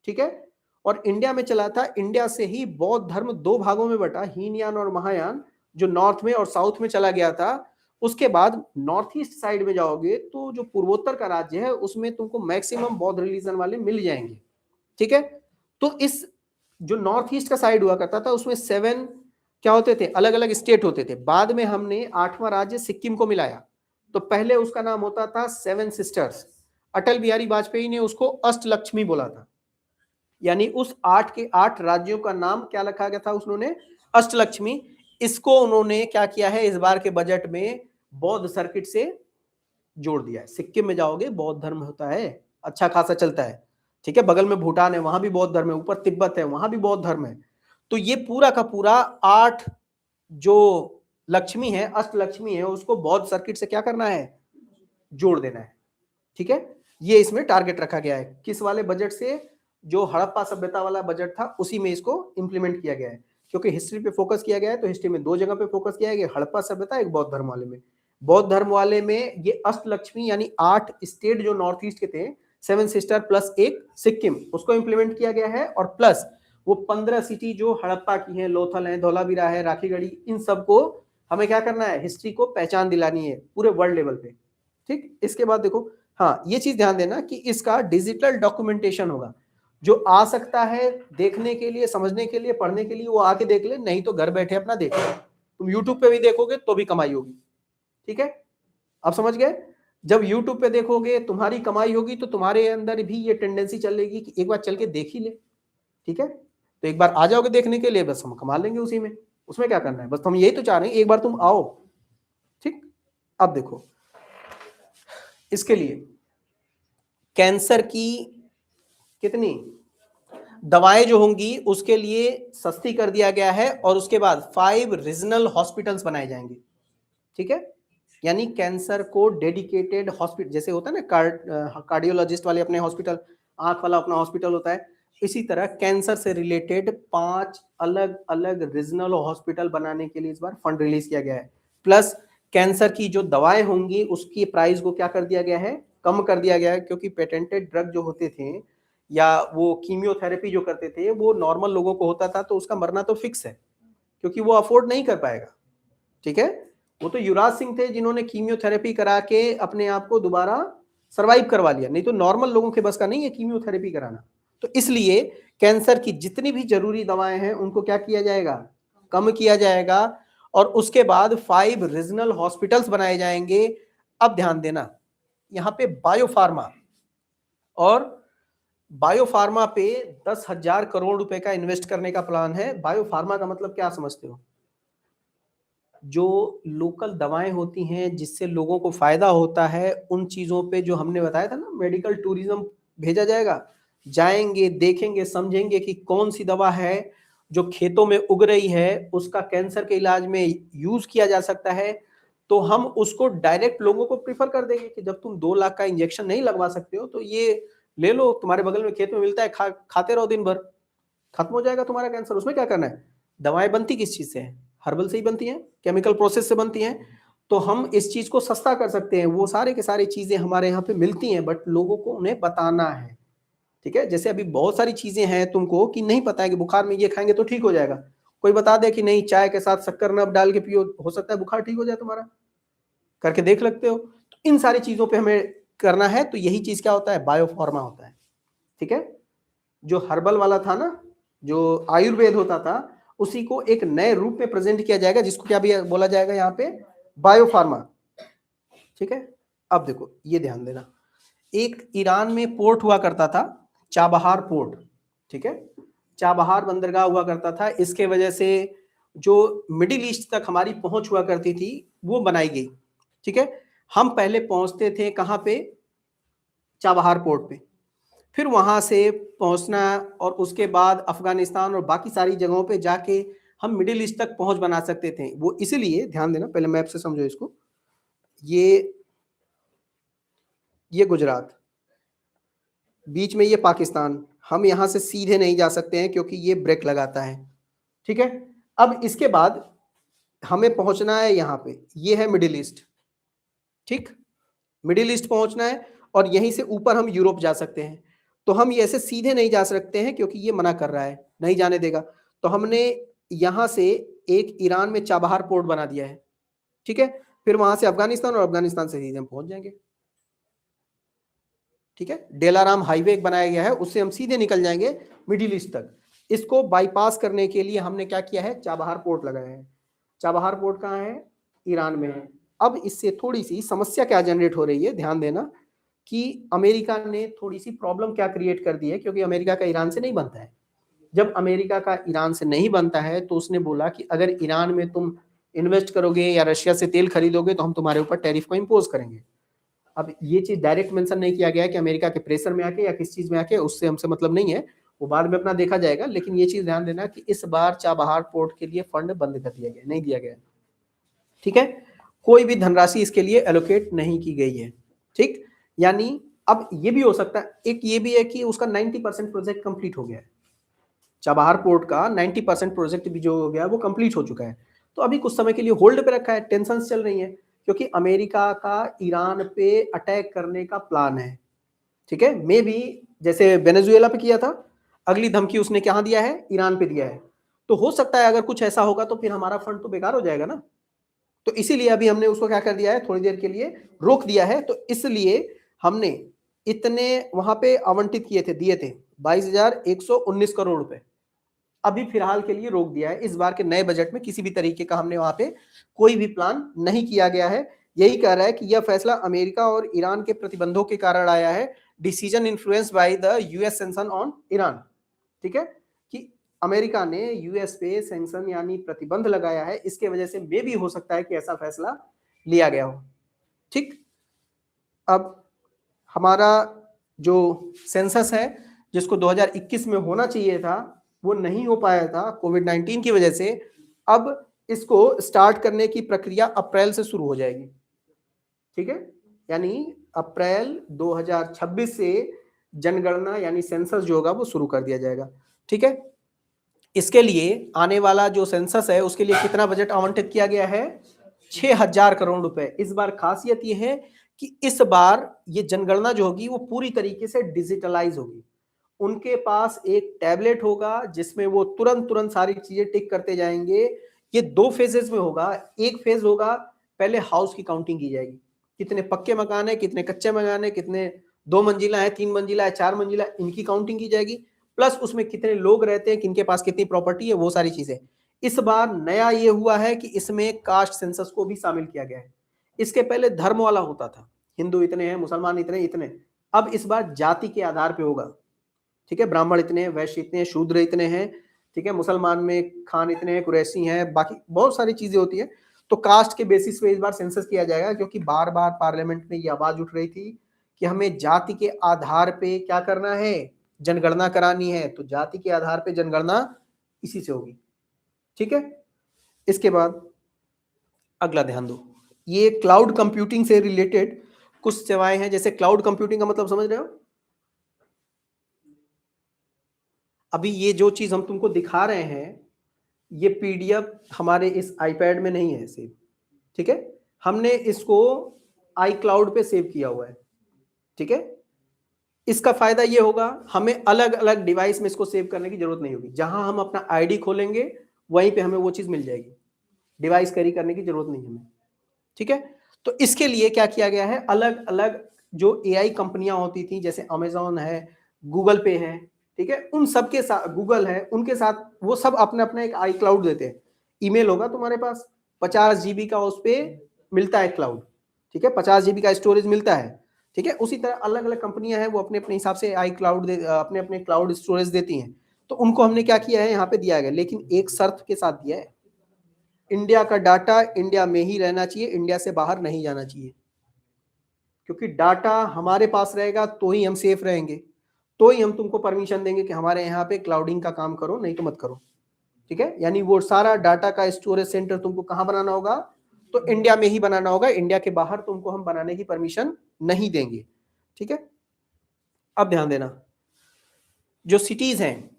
ठीक है। और इंडिया में चला था, इंडिया से ही बौद्ध धर्म 2 भागों में बटा, हीनयान और महायान, जो नॉर्थ में और साउथ में चला गया था। उसके बाद नॉर्थ ईस्ट साइड में जाओगे तो जो पूर्वोत्तर का राज्य है उसमें तुमको मैक्सिमम बौद्ध रिलीजन वाले मिल जाएंगे, ठीक है। तो इस जो नॉर्थ ईस्ट का साइड हुआ करता था उसमें 7 क्या होते थे, अलग अलग स्टेट होते थे। बाद में हमने 8वां राज्य सिक्किम को मिलाया, तो पहले उसका नाम होता था 7 सिस्टर्स। अटल बिहारी वाजपेयी ने उसको अष्टलक्ष्मी बोला था, यानी उस 8 के 8 राज्यों का नाम क्या रखा गया था उन्होंने, अष्टलक्ष्मी। इसको उन्होंने क्या किया है, इस बार के बजट में बौद्ध सर्किट से जोड़ दिया है। सिक्किम में जाओगे बौद्ध धर्म होता है, अच्छा खासा चलता है, ठीक है। बगल में भूटान है, वहां भी बौद्ध धर्म है, ऊपर तिब्बत है, वहां भी बौद्ध धर्म है। तो ये पूरा का पूरा 8 जो लक्ष्मी है, अष्टलक्ष्मी है, उसको बौद्ध सर्किट से क्या करना है, जोड़ देना है, ठीक है। ये इसमें टारगेट रखा गया है, किस वाले बजट से, जो हड़प्पा सभ्यता वाला बजट था उसी में इसको इंप्लीमेंट किया गया है। क्योंकि हिस्ट्री पे फोकस किया गया है तो हिस्ट्री में 2 जगह पे फोकस किया गया, हड़प्पा सभ्यता, एक बौद्ध धर्म वाले में। बौद्ध धर्म वाले में ये अष्टलक्ष्मी यानी 8 स्टेट जो नॉर्थ ईस्ट के थे, 7 सिस्टर प्लस एक सिक्किम, उसको इंप्लीमेंट किया गया है। और प्लस वो 15 सिटी जो हड़प्पा की है, लोथल है, धौलावीरा है, राखीगढ़ी, इन सबको हमें क्या करना है, हिस्ट्री को पहचान दिलानी है पूरे वर्ल्ड लेवल पे, ठीक। इसके बाद देखो, हाँ ये चीज ध्यान देना कि इसका डिजिटल डॉक्यूमेंटेशन होगा। जो आ सकता है देखने के लिए, समझने के लिए, पढ़ने के लिए, वो आके देख ले, नहीं तो घर बैठे अपना देख ले। तुम यूट्यूब पे भी देखोगे तो भी कमाई होगी। ठीक है, आप समझ गए? जब यूट्यूब पे देखोगे तुम्हारी कमाई होगी तो तुम्हारे अंदर भी ये टेंडेंसी चलेगी कि एक बार चल के देख ही ले। ठीक है, तो एक बार आ जाओगे देखने के लिए, बस हम कमा लेंगे उसी में, उसमें क्या करना है, बस हम यही तो चाह रहे हैं एक बार तुम आओ। ठीक, अब देखो इसके लिए कैंसर की कितनी दवाएं जो होंगी उसके लिए सस्ती कर दिया गया है, और उसके बाद 5 रीजनल हॉस्पिटल्स बनाए जाएंगे। ठीक है, यानी कैंसर को डेडिकेटेड हॉस्पिटल, जैसे होता है ना कार्डियोलॉजिस्ट वाले अपने हॉस्पिटल, आंख वाला अपना हॉस्पिटल होता है, इसी तरह कैंसर से रिलेटेड 5 अलग अलग रीजनल हॉस्पिटल बनाने के लिए इस बार फंड रिलीज किया गया है। प्लस कैंसर की जो दवाएं होंगी उसकी प्राइस को क्या कर दिया गया है, कम कर दिया गया है, क्योंकि पेटेंटेड ड्रग जो होते थे या वो कीमियोथेरेपी जो करते थे वो नॉर्मल लोगों को होता था, तो उसका मरना तो फिक्स है क्योंकि वो अफोर्ड नहीं कर पाएगा। ठीक है, वो तो युवराज सिंह थे जिन्होंने कीमियोथेरेपी करा के अपने आप को दोबारा सरवाइव करवा लिया, नहीं तो नॉर्मल लोगों के बस का नहीं है कीमियोथेरेपी कराना। तो इसलिए कैंसर की जितनी भी जरूरी दवाएं हैं उनको क्या किया जाएगा, कम किया जाएगा, और उसके बाद 5 रीजनल हॉस्पिटल्स बनाए जाएंगे। अब ध्यान देना, यहाँ पे बायोफार्मा पे 10,000 करोड़ रुपए का इन्वेस्ट करने का प्लान है। बायोफार्मा का मतलब क्या समझते हो? जो लोकल दवाएं होती हैं जिससे लोगों को फायदा होता है, उन चीजों पे जो हमने बताया था ना, मेडिकल टूरिज्म भेजा जाएगा, जाएंगे देखेंगे समझेंगे कि कौन सी दवा है जो खेतों में उग रही है, उसका कैंसर के इलाज में यूज किया जा सकता है, तो हम उसको डायरेक्ट लोगों को प्रीफर कर देंगे कि जब तुम 2 लाख का इंजेक्शन नहीं लगवा सकते हो तो ये ले लो, तुम्हारे बगल में खेत में मिलता है, खाते रहो दिन भर, खत्म हो जाएगा तुम्हारा कैंसर। उसमें क्या करना है? दवाएं बनती किस चीज से है? हर्बल से ही बनती हैं, केमिकल प्रोसेस से बनती हैं, तो हम इस चीज को सस्ता कर सकते हैं। वो सारे के सारी चीजें हमारे यहाँ पे मिलती हैं, बट लोगों को उन्हें बताना है। ठीक है, जैसे अभी बहुत सारी चीजें हैं तुमको कि नहीं पता है कि बुखार में ये खाएंगे तो ठीक हो जाएगा, कोई बता दे कि नहीं चाय के साथ शक्कर नमक डाल के पियो, हो सकता है बुखार ठीक हो जाए तुम्हारा, करके देख लगते हो। तो इन सारी चीजों पे हमें करना है, तो यही चीज क्या होता है, बायोफार्मा होता है। ठीक है, जो हर्बल वाला था ना, जो आयुर्वेद होता था, उसी को एक नए रूप में प्रेजेंट किया जाएगा, जिसको क्या भी बोला जाएगा यहाँ पे, बायोफार्मा। ठीक है, अब देखो ये ध्यान देना, एक ईरान में पोर्ट हुआ करता था, चाबहार पोर्ट। ठीक है, चाबहार बंदरगाह हुआ करता था, इसके वजह से जो मिडिल ईस्ट तक हमारी पहुंच हुआ करती थी वो बनाई गई। ठीक है, हम पहले पहुंचते थे कहां पे, चाबहार पोर्ट पे, फिर वहां से पहुंचना और उसके बाद अफगानिस्तान और बाकी सारी जगहों पे जाके हम मिडिल ईस्ट तक पहुंच बना सकते थे। वो इसलिए, ध्यान देना, पहले मैप से समझो इसको, ये गुजरात, बीच में ये पाकिस्तान, हम यहां से सीधे नहीं जा सकते हैं क्योंकि ये ब्रेक लगाता है। ठीक है, अब इसके बाद हमें पहुंचना है यहाँ पे, ये है मिडिल ईस्ट। ठीक, मिडिल ईस्ट पहुंचना है और यहीं से ऊपर हम यूरोप जा सकते हैं। तो हम ये ऐसे सीधे नहीं जा सकते हैं क्योंकि ये मना कर रहा है, नहीं जाने देगा। तो हमने यहां से एक ईरान में चाबहार पोर्ट बना दिया है। ठीक है, फिर वहां से अफगानिस्तान और अफगानिस्तान से सीधे हम पहुंच जाएंगे। ठीक है, डेलाराम हाईवे एक बनाया गया है, उससे हम सीधे निकल जाएंगे मिडिल ईस्ट तक। इसको बाईपास करने के लिए हमने क्या किया है, चाबहार पोर्ट लगाया है। चाबहार पोर्ट कहाँ है, ईरान में है। अब इससे थोड़ी सी समस्या क्या जनरेट हो रही है, ध्यान देना, कि अमेरिका ने थोड़ी सी प्रॉब्लम क्या क्रिएट कर दी है, क्योंकि अमेरिका का ईरान से नहीं बनता है। जब अमेरिका का ईरान से नहीं बनता है तो उसने बोला कि अगर ईरान में तुम इन्वेस्ट करोगे या रशिया से तेल खरीदोगे तो हम तुम्हारे ऊपर टैरिफ को इम्पोज करेंगे। अब ये चीज डायरेक्ट मेंशन नहीं किया गया है कि अमेरिका के प्रेशर में आके या किस चीज में आके, उससे हमसे मतलब नहीं है, वो बाद में अपना देखा जाएगा। लेकिन ये चीज ध्यान देना कि इस बार चाबहार पोर्ट के लिए फंड बंद कर दिया गया, नहीं दिया गया। ठीक है, कोई भी धनराशि इसके लिए एलोकेट नहीं की गई है। ठीक, यानी अब ये भी हो सकता है, एक ये भी है कि उसका 90% प्रोजेक्ट कंप्लीट हो गया है, चाबहार पोर्ट का 90% प्रोजेक्ट भी जो हो गया वो कंप्लीट हो चुका है। तो अभी कुछ समय के लिए होल्ड पे रखा है, टेंशन चल रही है, क्योंकि अमेरिका का ईरान पे अटैक करने का प्लान है। ठीक है, मे भी जैसे वेनेजुएला पे किया था, अगली धमकी उसने कहां दिया है, ईरान पे दिया है। तो हो सकता है अगर कुछ ऐसा होगा तो फिर हमारा फंड तो बेकार हो जाएगा ना। तो इसीलिए अभी हमने उसको क्या कर दिया है, थोड़ी देर के लिए रोक दिया है। तो इसलिए हमने इतने वहां पे आवंटित किए थे, दिए थे 22,119 करोड़ रुपए। अभी फिलहाल के लिए रोक दिया है। इस बार के नए बजट में किसी भी तरीके का हमने वहां पे कोई भी प्लान नहीं किया गया है। यही कह रहा है कि यह फैसला अमेरिका और ईरान के प्रतिबंधों के कारण आया है। Decision influenced by the US sanction on Iran. ठीक है, कि अमेरिका ने यूएस पे सैंक्शन यानी प्रतिबंध लगाया है, इसके वजह से मे भी हो सकता है कि ऐसा फैसला लिया गया हो। ठीक, अब हमारा जो सेंसस है जिसको 2021 में होना चाहिए था वो नहीं हो पाया था कोविड-19 की वजह से। अब इसको स्टार्ट करने की प्रक्रिया अप्रैल से शुरू हो जाएगी। ठीक है, यानी अप्रैल 2026 से जनगणना यानी सेंसस जो होगा वो शुरू कर दिया जाएगा। ठीक है, इसके लिए आने वाला जो सेंसस है उसके लिए कितना बजट आवंटित किया गया है? 6,000 करोड़ रुपए। इस बार खासियत ये है कि इस बार ये जनगणना जो होगी वो पूरी तरीके से डिजिटलाइज होगी। उनके पास एक टैबलेट होगा जिसमें वो तुरंत तुरंत सारी चीजें टिक करते जाएंगे। ये 2 फेजेस में होगा। एक फेज होगा, पहले हाउस की काउंटिंग की जाएगी, कितने पक्के मकान है, कितने कच्चे मकान है, कितने 2 मंजिला है, 3 मंजिला है, 4 मंजिला, इनकी काउंटिंग की जाएगी। प्लस उसमें कितने लोग रहते हैं, किनके पास कितनी प्रॉपर्टी है, वो सारी चीजें। इस बार नया ये हुआ है कि इसमें कास्ट सेंसस को भी शामिल किया गया है। इसके पहले धर्म वाला होता था, हिंदू इतने हैं, मुसलमान इतने इतने। अब इस बार जाति के आधार पे होगा। ठीक है, ब्राह्मण इतने, वैश्य इतने, शूद्र इतने हैं। ठीक है, मुसलमान में खान इतने हैं, कुरैशी हैं, बाकी बहुत सारी चीजें होती है। तो कास्ट के बेसिस पे इस बार सेंसस किया जाएगा, क्योंकि बार बार पार्लियामेंट में ये आवाज उठ रही थी कि हमें जाति के आधार पे क्या करना है, जनगणना करानी है। तो जाति के आधार पे जनगणना इसी से होगी। ठीक है, इसके बाद अगला ध्यान दो, ये क्लाउड कंप्यूटिंग से रिलेटेड कुछ सेवाएं हैं। जैसे क्लाउड कंप्यूटिंग का मतलब समझ रहे हो? अभी ये जो चीज हम तुमको दिखा रहे हैं ये पीडीएफ हमारे इस आईपैड में नहीं है सेव। ठीक है, हमने इसको आई क्लाउड पे सेव किया हुआ है। ठीक है, इसका फायदा ये होगा हमें अलग अलग डिवाइस में इसको सेव करने की जरूरत नहीं होगी। जहां हम अपना आईडी खोलेंगे वहीं पे हमें वो चीज मिल जाएगी, डिवाइस कैरी करने की जरूरत नहीं हमें। ठीक है, तो इसके लिए क्या किया गया है, अलग अलग जो एआई कंपनियां होती थी जैसे अमेजॉन है, गूगल पे है, ठीक है, उन सब के साथ, गूगल है, उनके साथ वो सब अपने अपने एक आई क्लाउड देते हैं। ईमेल होगा तुम्हारे पास, 50 GB का उस पर मिलता है क्लाउड। ठीक है, 50 GB का स्टोरेज मिलता है। ठीक है, उसी तरह अलग अलग कंपनियां हैं वो अपने अपने हिसाब से आई क्लाउड अपने अपने क्लाउड स्टोरेज देती हैं। तो उनको हमने क्या किया है, यहाँ पे दिया गया, लेकिन एक शर्त के साथ दिया है, इंडिया का डाटा इंडिया में ही रहना चाहिए, इंडिया से बाहर नहीं जाना चाहिए। क्योंकि डाटा हमारे पास रहेगा तो ही हम सेफ रहेंगे, तो ही हम तुमको परमिशन देंगे कि हमारे यहाँ पे क्लाउडिंग का काम करो, नहीं तो मत करो। ठीक है, यानी वो सारा डाटा का स्टोरेज सेंटर तुमको कहाँ बनाना होगा, तो इंडिया में ही बनाना होगा। इंडिया के बाहर तुमको हम बनाने की परमिशन नहीं देंगे। ठीक है, अब ध्यान देना, जो सिटीज हैं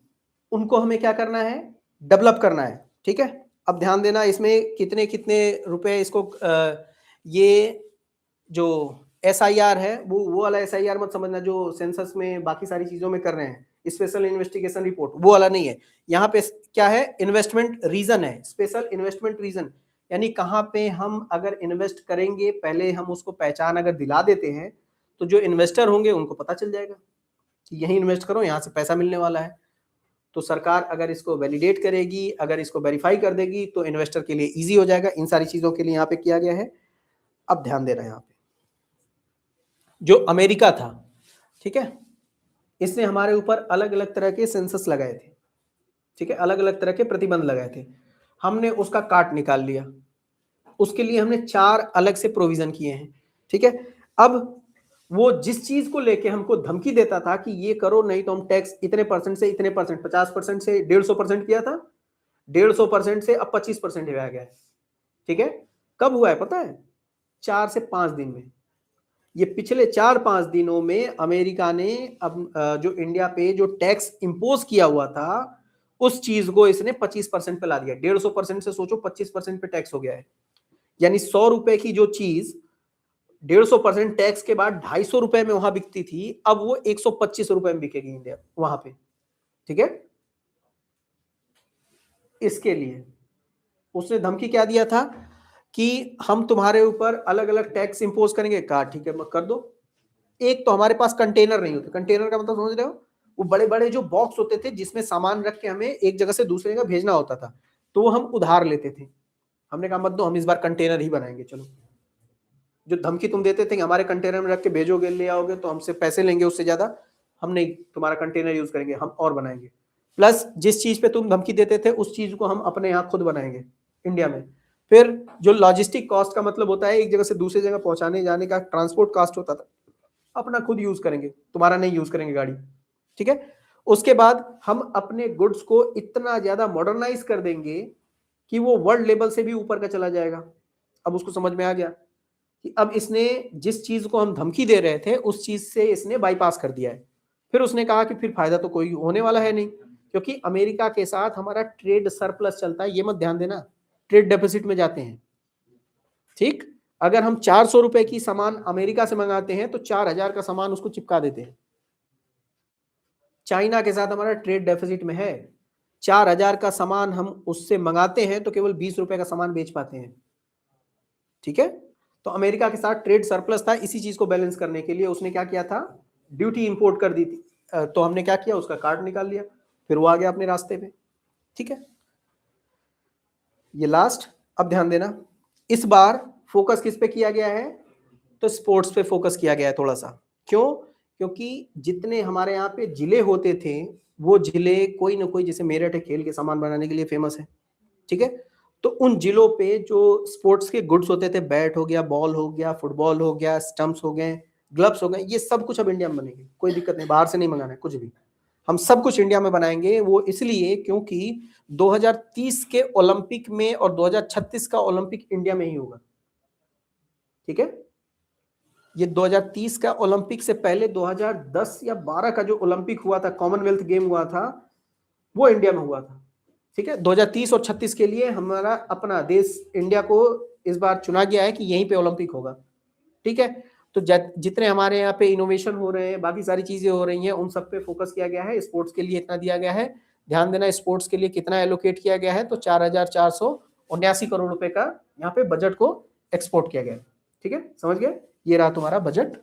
उनको हमें क्या करना है, डेवलप करना है। ठीक है, अब ध्यान देना इसमें कितने कितने रुपए इसको ये जो SIR है वो वाला SIR मत समझना जो सेंसस में बाकी सारी चीजों में कर रहे हैं, स्पेशल इन्वेस्टिगेशन रिपोर्ट वो वाला नहीं है। यहाँ पे क्या है, इन्वेस्टमेंट रीजन है, स्पेशल इन्वेस्टमेंट रीजन, यानी कहाँ पे हम अगर इन्वेस्ट करेंगे पहले हम उसको पहचान अगर दिला देते हैं तो जो इन्वेस्टर होंगे उनको पता चल जाएगा कि यही इन्वेस्ट करो, यहाँ से पैसा मिलने वाला है। तो सरकार अगर इसको वैलिडेट करेगी, अगर इसको वेरीफाई कर देगी तो इन्वेस्टर के लिए इजी हो जाएगा। इन सारी चीजों के लिए यहाँ पे किया गया है। अब ध्यान दे रहे हैं, यहाँ पे जो अमेरिका था, ठीक है, इसने हमारे ऊपर अलग अलग तरह के सेंसस लगाए थे। ठीक है, अलग अलग तरह के प्रतिबंध लगाए थे, हमने उसका काट निकाल लिया। उसके लिए हमने 4 अलग से प्रोविजन किए हैं। ठीक है, अब वो जिस चीज को लेके हमको धमकी देता था कि ये करो नहीं तो हम टैक्स इतने परसेंट से इतने परसेंट, 50% से 150% किया था, 150% से अब 25% हो गया है। ठीक है, कब हुआ है पता है, 4 से 5 दिन में। ये पिछले 4-5 दिनों में अमेरिका ने अब जो इंडिया पे जो टैक्स इंपोज किया हुआ था उस चीज को इसने 25% पे ला दिया। 150% से सोचो 25% पे टैक्स हो गया है। यानी 100 रुपए की जो चीज 150% टैक्स के बाद 250 रुपए में वहां बिकती थी, अब वो 125 रुपए में बिकेगी इंडिया वहां पे। ठीक है, इसके लिए उसने धमकी क्या दिया था कि हम तुम्हारे ऊपर अलग अलग टैक्स इंपोज करेंगे। कहा ठीक है कर दो, एक तो हमारे पास कंटेनर नहीं होते। कंटेनर का मतलब समझ रहे हो, वो बड़े बड़े जो बॉक्स होते थे जिसमें सामान रख के हमें एक जगह से दूसरी जगह भेजना होता था, तो वो हम उधार लेते थे। हमने कहा मत दो, हम इस बार कंटेनर ही बनाएंगे। चलो, जो धमकी तुम देते थे कि हमारे कंटेनर में रख के भेजोगे, ले आओगे तो हमसे पैसे लेंगे उससे ज्यादा, हम नहीं, तुम्हारा कंटेनर यूज करेंगे, हम और बनाएंगे। प्लस जिस चीज पे तुम धमकी देते थे उस चीज को हम अपने यहाँ खुद बनाएंगे इंडिया में। फिर जो लॉजिस्टिक कॉस्ट का मतलब होता है एक जगह से दूसरी जगह पहुंचाने जाने का ट्रांसपोर्ट कॉस्ट होता था, अपना खुद यूज करेंगे, तुम्हारा नहीं यूज करेंगे गाड़ी। ठीक है। उसके बाद हम अपने गुड्स को इतना ज्यादा मॉडर्नाइज कर देंगे कि वो वर्ल्ड लेवल से भी ऊपर का चला जाएगा। अब उसको समझ में आ गया कि अब इसने जिस चीज को हम धमकी दे रहे थे उस चीज से इसने बाईपास कर दिया है। फिर उसने कहा कि फिर फायदा तो कोई होने वाला है नहीं, क्योंकि अमेरिका के साथ हमारा ट्रेड सरप्लस चलता है, ये मत ध्यान देना, ट्रेड डेफिसिट में जाते हैं। ठीक, अगर हम 400 रुपए की सामान अमेरिका से मंगाते हैं तो 4000 का सामान उसको चिपका देते हैं। चाइना के साथ हमारा ट्रेड डेफिसिट में है, 4000 का सामान हम उससे मंगाते हैं तो केवल 20 रुपए का सामान बेच पाते हैं। ठीक है, तो अमेरिका के साथ ट्रेड सरप्लस था, इसी चीज को बैलेंस करने के लिए उसने क्या किया था, ड्यूटी इंपोर्ट कर दी थी। तो हमने क्या किया, उसका कार्ड निकाल लिया, फिर वो आ गया अपने रास्ते पे। ठीक है, ये लास्ट। अब ध्यान देना, इस बार फोकस किस पे किया गया है, तो स्पोर्ट्स पे फोकस किया गया है थोड़ा सा। क्यों, क्योंकि जितने हमारे यहाँ पे जिले होते थे वो जिले कोई ना कोई, जैसे मेरठ है खेल के सामान बनाने के लिए फेमस है। ठीक है, तो उन जिलों पे जो स्पोर्ट्स के गुड्स होते थे, बैट हो गया, बॉल हो गया, फुटबॉल हो गया, स्टंप्स हो गए, ग्लव्स हो गए, ये सब कुछ अब इंडिया में बनेंगे, कोई दिक्कत नहीं, बाहर से नहीं मंगाना है कुछ भी, हम सब कुछ इंडिया में बनाएंगे। वो इसलिए क्योंकि 2030 के ओलंपिक में और 2036 का ओलंपिक इंडिया में ही होगा। ठीक है, ये 2030 का ओलंपिक से पहले 2010 या 12 का जो ओलंपिक हुआ था, कॉमनवेल्थ गेम हुआ था, वो इंडिया में हुआ था। ठीक है, 2030 और 36 के लिए हमारा अपना देश इंडिया को इस बार चुना गया है कि यहीं पे ओलंपिक होगा। ठीक है, तो जितने हमारे यहाँ पे इनोवेशन हो रहे हैं, बाकी सारी चीजें हो रही हैं, उन सब पे फोकस किया गया है। स्पोर्ट्स के लिए इतना दिया गया है, ध्यान देना, स्पोर्ट्स के लिए कितना एलोकेट किया गया है, तो 4479 करोड़ रुपए का यहाँ पे बजट को एक्सपोर्ट किया गया है। ठीक है, समझ गए, ये रहा तुम्हारा बजट।